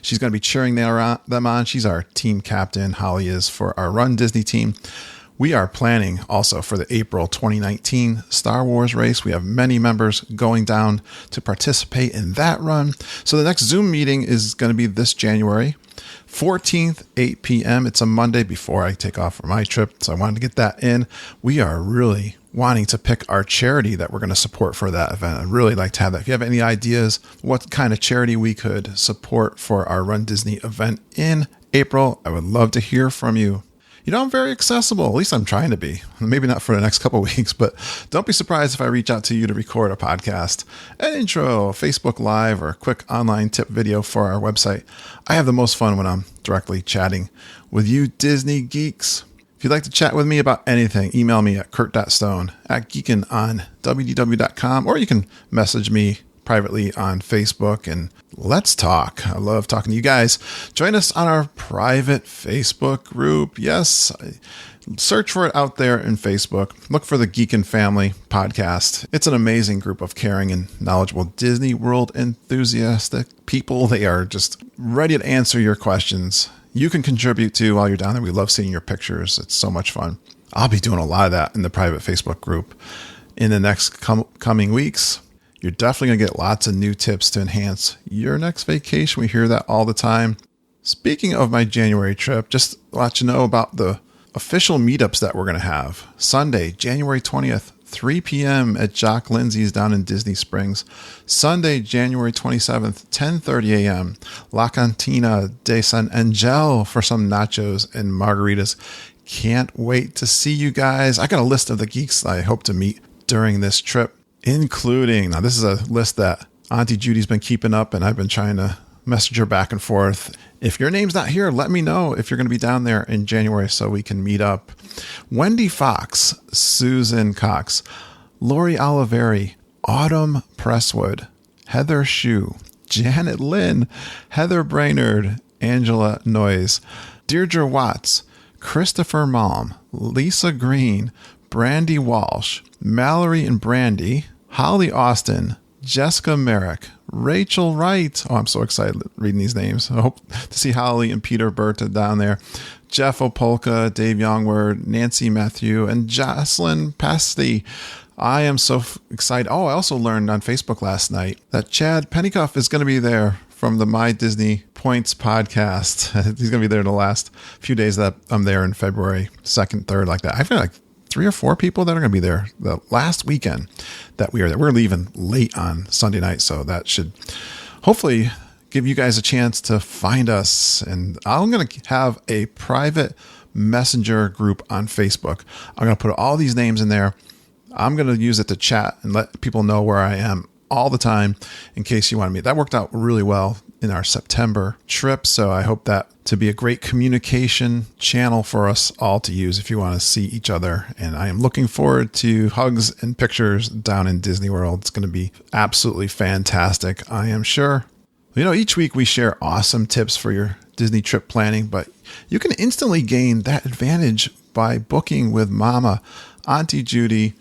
She's going to be cheering them on. She's our team captain. Holly is for our Run Disney team. We are planning also for the April 2019 Star Wars race. We have many members going down to participate in that run. So the next Zoom meeting is going to be this January 14th, 8 p.m. It's a Monday before I take off for my trip, so I wanted to get that in. We are really wanting to pick our charity that we're going to support for that event. I'd really like to have that. If you have any ideas what kind of charity we could support for our Run Disney event in April, I would love to hear from you. You know, I'm very accessible. At least I'm trying to be. Maybe not for the next couple of weeks, but don't be surprised if I reach out to you to record a podcast, an intro, Facebook Live, or a quick online tip video for our website. I have the most fun when I'm directly chatting with you Disney geeks. If you'd like to chat with me about anything, email me at kurt.stone@geekinonwdw.com, or you can message me privately on Facebook, and let's talk. I love talking to you guys. Join us on our private Facebook group. Yes, search for it out there in Facebook. Look for the Geek and Family podcast. It's an amazing group of caring and knowledgeable Disney World enthusiastic people. They are just ready to answer your questions. You can contribute too while you're down there. We love seeing your pictures. It's so much fun. I'll be doing a lot of that in the private Facebook group in the next coming weeks. You're definitely going to get lots of new tips to enhance your next vacation. We hear that all the time. Speaking of my January trip, just to let you know about the official meetups that we're going to have. Sunday, January 20th, 3 p.m. at Jock Lindsay's down in Disney Springs. Sunday, January 27th, 10:30 a.m. La Cantina de San Angel for some nachos and margaritas. Can't wait to see you guys. I got a list of the geeks I hope to meet during this trip, including, now this is a list that Auntie Judy's been keeping up and I've been trying to message her back and forth. If your name's not here, let me know if you're going to be down there in January so we can meet up. Wendy Fox, Susan Cox, Lori Oliveri, Autumn Presswood, Heather Shue, Janet Lynn, Heather Brainerd, Angela Noyes, Deirdre Watts, Christopher Malm, Lisa Green, Brandy Walsh, Mallory and Brandy, Holly Austin, Jessica Merrick, Rachel Wright. Oh, I'm so excited reading these names. I hope to see Holly and Peter Berta down there. Jeff Opolka, Dave Youngward, Nancy Matthew, and Jocelyn Pasty. I am so excited. Oh, I also learned on Facebook last night that Chad Pennycuff is going to be there from the My Disney Points podcast. He's going to be there the last few days that I'm there in February 2nd, 3rd, like that. I feel like 3 or 4 people that are going to be there the last weekend that we are there. We're leaving late on Sunday night, so that should hopefully give you guys a chance to find us. And I'm going to have a private messenger group on Facebook. I'm going to put all these names in there. I'm going to use it to chat and let people know where I am all the time in case you want to meet. That worked out really well in our September trip, so I hope that to be a great communication channel for us all to use if you want to see each other. And I am looking forward to hugs and pictures down in Disney World. It's going to be absolutely fantastic, I am sure. You know, each week we share awesome tips for your Disney trip planning, but you can instantly gain that advantage by booking with Mama, Auntie Judy,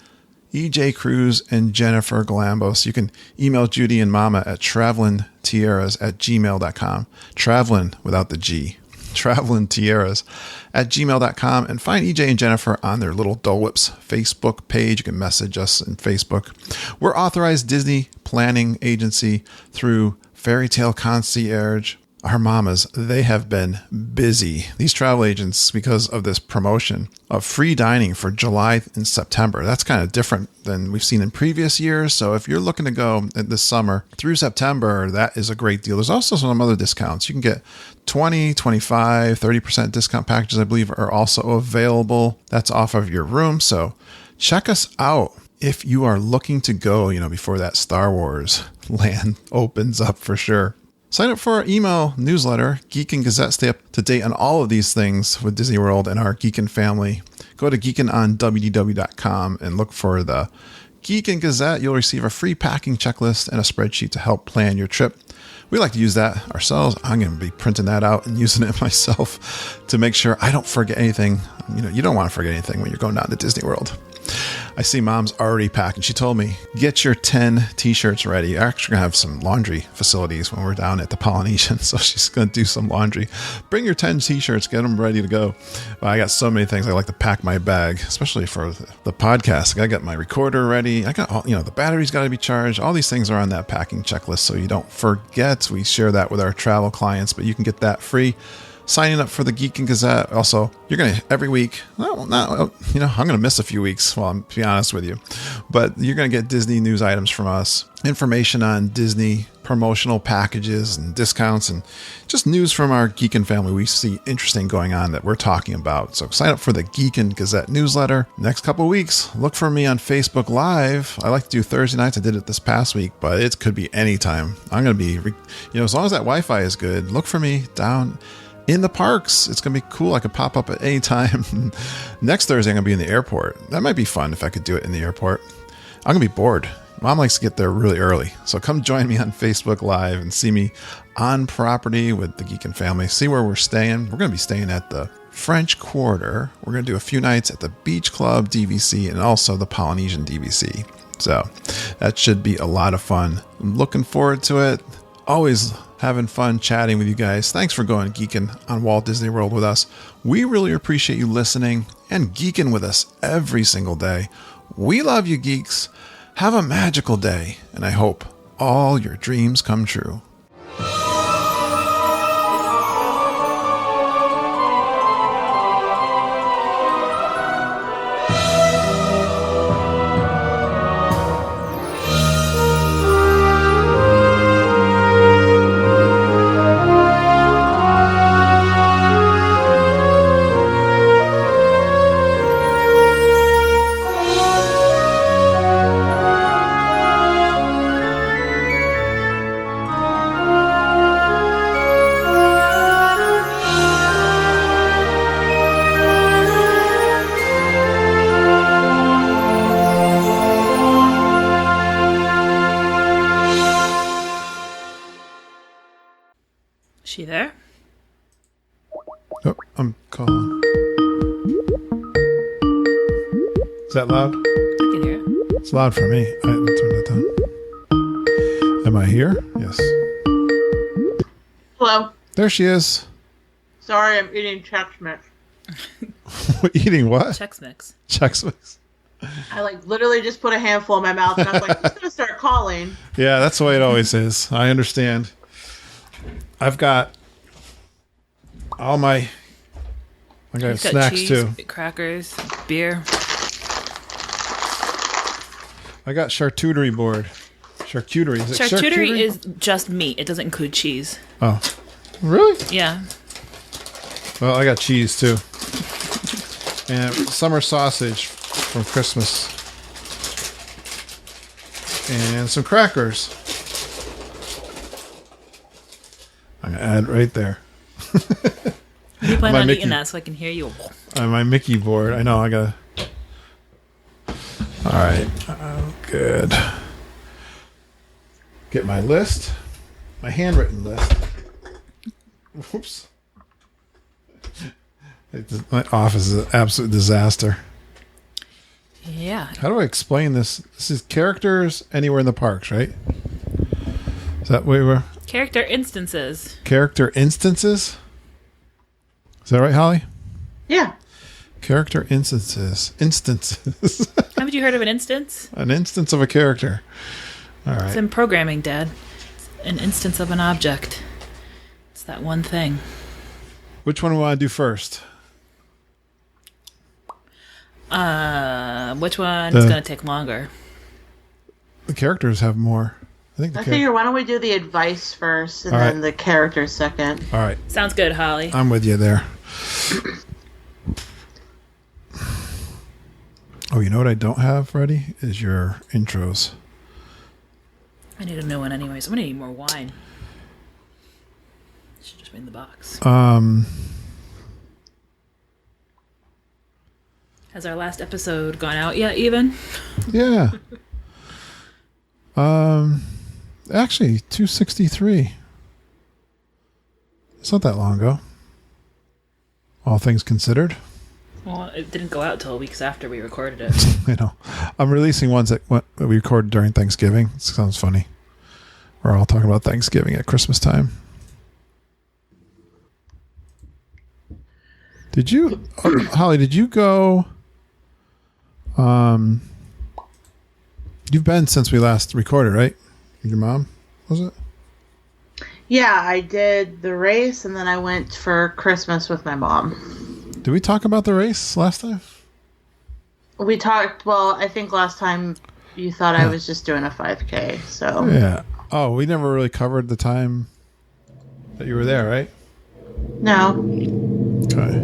EJ Cruz, and Jennifer Galambos. You can email Judy and Mama at travelingtiaras@gmail.com. Traveling without the G. Travelingtiaras@gmail.com, and find EJ and Jennifer on their Little Dole Whips Facebook page. You can message us on Facebook. We're authorized Disney planning agency through Fairy Tale Concierge. Our mamas, they have been busy. These travel agents, because of this promotion of free dining for July and September. That's kind of different than we've seen in previous years. So if you're looking to go this summer through September, that is a great deal. There's also some other discounts. You can get 20, 25, 30% discount packages, I believe, are also available. That's off of your room. So check us out. if you are looking to go, before that Star Wars land opens up for sure. Sign up for our email newsletter, Geek and Gazette. Stay up to date on all of these things with Disney World and our Geekin' family. Go to geekinonwdw.com and look for the Geek and Gazette. You'll receive a free packing checklist and a spreadsheet to help plan your trip. We like to use that ourselves. I'm going to be printing that out and using it myself to make sure I don't forget anything. You don't want to forget anything when you're going down to Disney World. I see Mom's already packing. She told me, get your 10 t-shirts ready. We're actually going to have some laundry facilities when we're down at the Polynesian, so she's going to do some laundry. Bring your 10 t-shirts, get them ready to go. I got so many things I like to pack my bag, especially for the podcast. I got my recorder ready. I got all, the battery's got to be charged. All these things are on that packing checklist, so you don't forget. We share that with our travel clients, but you can get that free. Signing up for the Geek and Gazette. Also, you're going to, every week, I'm going to miss a few weeks, to be honest with you, but you're going to get Disney news items from us, information on Disney promotional packages and discounts, and just news from our Geek and family we see interesting going on that we're talking about. So sign up for the Geek and Gazette newsletter. Next couple of weeks, look for me on Facebook Live. I like to do Thursday nights. I did it this past week, but it could be anytime. I'm going to be, as long as that Wi-Fi is good, look for me down in the parks. It's going to be cool. I could pop up at any time. Next Thursday, I'm going to be in the airport. That might be fun if I could do it in the airport. I'm going to be bored. Mom likes to get there really early. So come join me on Facebook Live and see me on property with the Geek and family. See where we're staying. We're going to be staying at the French Quarter. We're going to do a few nights at the Beach Club DVC and also the Polynesian DVC. So that should be a lot of fun. I'm looking forward to it. Always having fun chatting with you guys. Thanks for going geeking on Walt Disney World with us. We really appreciate you listening and geeking with us every single day. We love you, geeks. Have a magical day, and I hope all your dreams come true. She there? Oh, I'm calling. Is that loud? I can hear it. It's loud for me. I'll turn that down. Am I here? Yes. Hello. There she is. Sorry, I'm eating Chex Mix. Eating what? Chex Mix. Chex Mix. I literally just put a handful in my mouth and I was like, I'm gonna start calling. Yeah, that's the way it always is. I understand. I've got all my. I got snacks cheese, too. Crackers, beer. I got charcuterie board. Charcuterie. Is it Charcuterie is just meat. It doesn't include cheese. Oh, really? Yeah. Well, I got cheese too, and summer sausage from Christmas, and some crackers. I'm gonna add right there. You plan My on Mickey. eating that so I can hear you. On my Mickey board. I know. I gotta. All right. Good. Get my list. My handwritten list. Whoops. My office is an absolute disaster. Yeah. How do I explain this? This is characters anywhere in the parks, right? Is that where we were? Character instances. Character instances? Is that right, Holly? Yeah. Character instances. Instances. Haven't you heard of an instance? An instance of a character. All It's right. in programming, Dad. It's an instance of an object. It's that one thing. Which one do we want to do first? Which one's going to take longer? The characters have more. I think the I figure, why don't we do the advice first and All then right. the characters second? All right. Sounds good, Holly. I'm with you there. Oh, you know what I don't have ready is your intros. I need a new one anyways. I'm going to need more wine. Should just be in the box. Has our last episode gone out yet, even? Yeah. Actually, 263. It's not that long ago. All things considered. Well, it didn't go out till weeks after we recorded it. I know. I'm releasing ones that we recorded during Thanksgiving. It sounds funny. We're all talking about Thanksgiving at Christmas time. Did you, Holly, did you go... You've been since we last recorded, right? Your mom, was it? Yeah, I did the race, and then I went for Christmas with my mom. Did we talk about the race last time? We talked, well, I think last time you thought I was just doing a 5K, so... Yeah. Oh, we never really covered the time that you were there, right? No. Okay.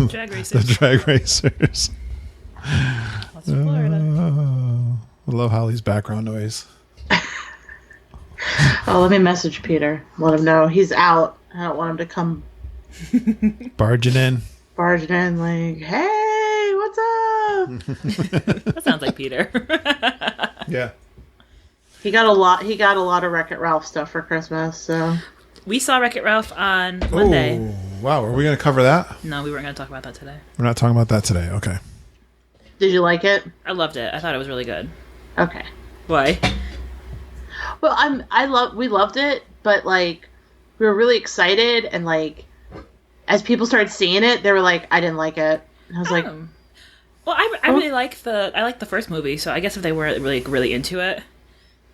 Drag racers. The drag racers. That's Florida. I love Holly's background noise. Oh, let me message Peter. Let him know. He's out. I don't want him to come Barging in. like, hey, what's up? That sounds like Peter. Yeah. He got a lot of Wreck-It Ralph stuff for Christmas, so... We saw Wreck-It Ralph on Monday. Oh, wow. Are we going to cover that? No, we weren't going to talk about that today. We're not talking about that today. Okay. Did you like it? I loved it. I thought it was really good. Okay. Why? Well, we loved it, but like we were really excited, and like as people started seeing it, they were like, "I didn't like it." And I was like, Well, I really like the first movie, so I guess if they weren't really into it,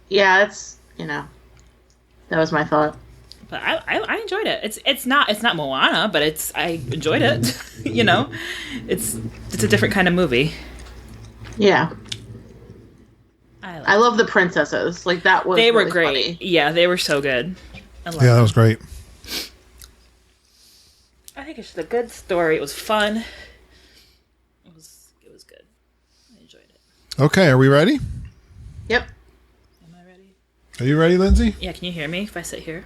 "Yeah, it's that was my thought." but I enjoyed it. It's not Moana, but I enjoyed it. It's a different kind of movie. Yeah. I love the princesses. Like that was they were really great. funny. Yeah, they were so good. Yeah, that was great. I think it's just a good story. It was fun. It was good. I enjoyed it. Okay, are we ready? Yep. Am I ready? Are you ready, Lindsay? Yeah, can you hear me if I sit here?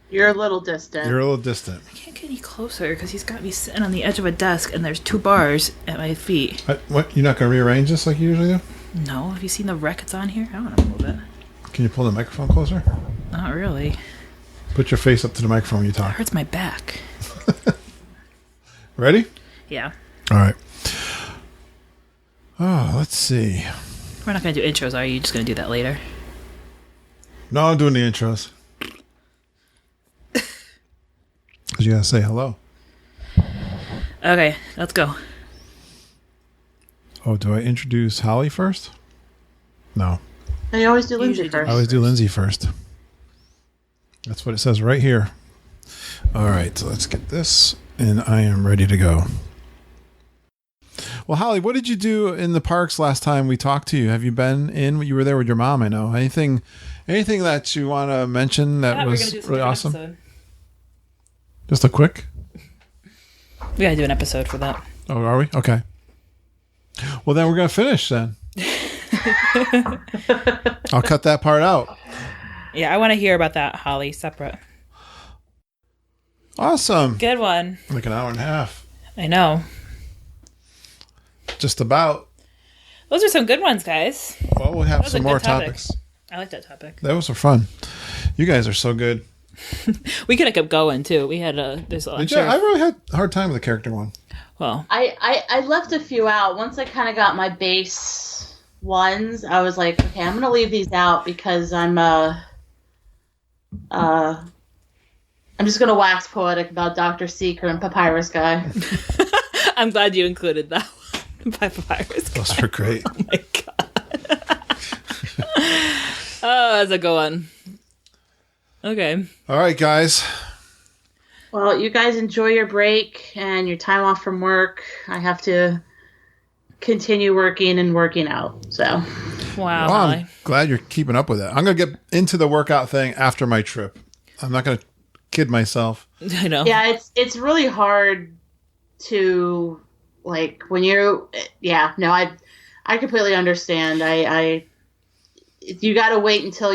You're a little distant. You're a little distant. I can't get any closer because he's got me sitting on the edge of a desk and there's 2 bars at my feet. What? You're not going to rearrange this like you usually do? No, have you seen the wreck that's on here? I want to move it. Can you pull the microphone closer? Not really. Put your face up to the microphone when you It talk. hurts my back. Ready? Yeah. All right. Oh, let's see. We're not going to do intros, are you? Just going to do that later? No, I'm doing the intros. Because you got to say hello. Okay, let's go. Oh, do I introduce Holly first? No. I always do Lindsay Usually do. first. I always do Lindsay first. That's what it says right here. All right, so let's get this, and I am ready to go. Well, Holly, what did you do in the parks last time we talked to you? Have you been in? You were there with your mom, I know. Anything that you want to mention that was really awesome? Episode. Just a quick? We got to do an episode for that. Oh, are we? Okay. Well, then we're going to finish then. I'll cut that part out. Yeah, I want to hear about that, Holly, separate. Awesome. Good one. Like an hour and a half. I know. Just about. Those are some good ones, guys. Well, we'll have was some a more good topic. topics. I like that topic. Those were fun. You guys are so good. We could have kept going, too. We had a... There's a I really had a hard time with the character one. Well... I left a few out. Once I kind of got my base ones, I was like, okay, I'm going to leave these out because I'm just going to wax poetic about Dr. Seeker and Papyrus Guy. I'm glad you included that one by Papyrus Guy. Those were great. Oh, my God. Oh, that's a good one. Okay. All right, guys. Well, you guys enjoy your break and your time off from work. I have to continue working and working out. So, Wow. Well, I'm Holly. glad you're keeping up with it. I'm going to get into the workout thing after my trip. I'm not going to kid myself. I know. yeah, it's really hard to like when you, no, I completely understand. You got to wait until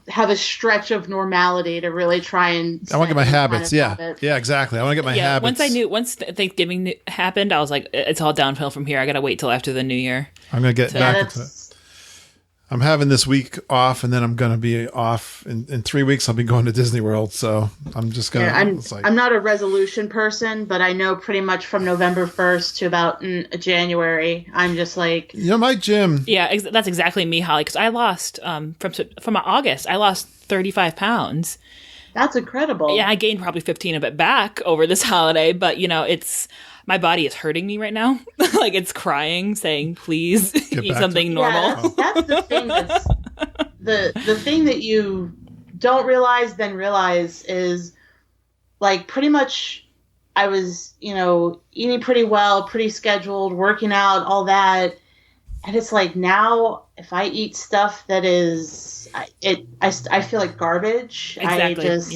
have a stretch of normality to really try and. I want to get my habits. Habit. Yeah, exactly. I want to get my habits. Once Thanksgiving happened, I was like, it's all downhill from here. I got to wait till after the New Year. I'm going to get back into it. I'm having this week off, and then I'm going to be off in 3 weeks. I'll be going to Disney World, so I'm just going to. I'm not a resolution person, but I know pretty much from November 1st to about January, I'm just like. My gym. Yeah, that's exactly me, Holly. Because I lost from August. I lost 35 pounds. That's incredible. Yeah, I gained probably 15 of it back over this holiday, but it's. My body is hurting me right now. Like it's crying, saying, "Please eat something normal." Yeah, that's the thing. The thing that you don't then realize is, like, pretty much, I was, eating pretty well, pretty scheduled, working out, all that, and it's like now, if I eat stuff that is, I feel like garbage. Exactly.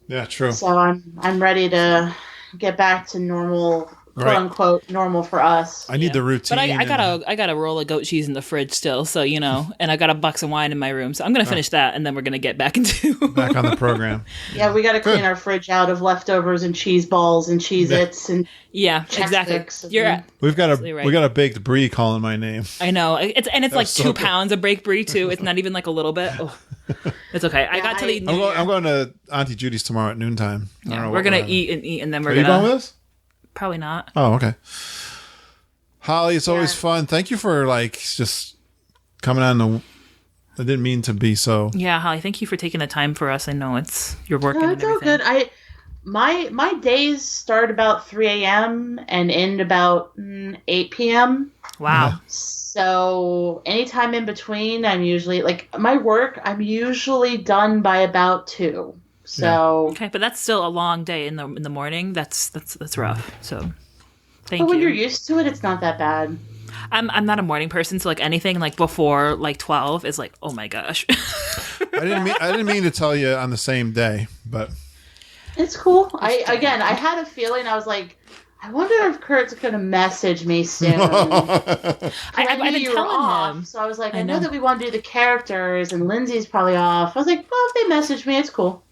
Yeah, true. So I'm ready to get back to normal. "Quote unquote" normal for us. I need the routine. But I got a roll of goat cheese in the fridge still, so and I got a box of wine in my room, so I'm gonna finish that, and then we're gonna get back on the program. Yeah, we got to clean our fridge out of leftovers and cheese balls and Cheez-Its and exactly. We got a baked brie calling my name. I know it's like 2 pounds of baked brie too. It's not even like a little bit. Oh. It's okay. I got to the. I'm going to Auntie Judy's tomorrow at noontime. We're gonna eat, and then we're gonna. Are you going with us? Probably not. Oh, okay. Holly, it's always fun. Thank you for just coming on I didn't mean to be so. Yeah, Holly, thank you for taking the time for us. I know you're working. No, it's all good. My days start about 3 a.m. and end about 8 p.m. Wow. Yeah. So anytime in between, I'm usually my work. I'm usually done by about 2. So okay, but that's still a long day in the morning. That's rough. So thank you. But when you're used to it, it's not that bad. I'm not a morning person, so anything before 12 is oh my gosh. I didn't mean to tell you on the same day, but it's cool. I had a feeling. I was like, I wonder if Kurt's going to message me soon. I've been telling him. So I was like, I know that we want to do the characters, and Lindsay's probably off. I was like, well, if they message me, it's cool.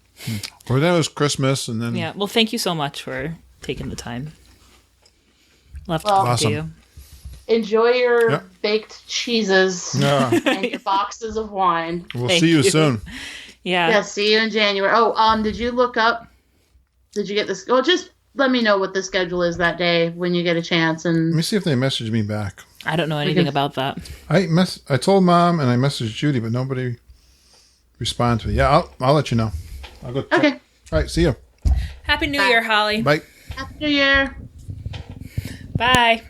Well, then it was Christmas, and then well, thank you so much for taking the time. Awesome. To you. Enjoy your baked cheeses and your boxes of wine. We'll see you soon. Yeah, see you in January. Oh, did you look up? Did you get this? Well, just let me know what the schedule is that day when you get a chance. And let me see if they messaged me back. I don't know anything about that. I told Mom and I messaged Judy, but nobody responded to me. Yeah, I'll let you know. I'll go. Okay. All right. See you. Happy New Year, Holly. Bye. Happy New Year. Bye.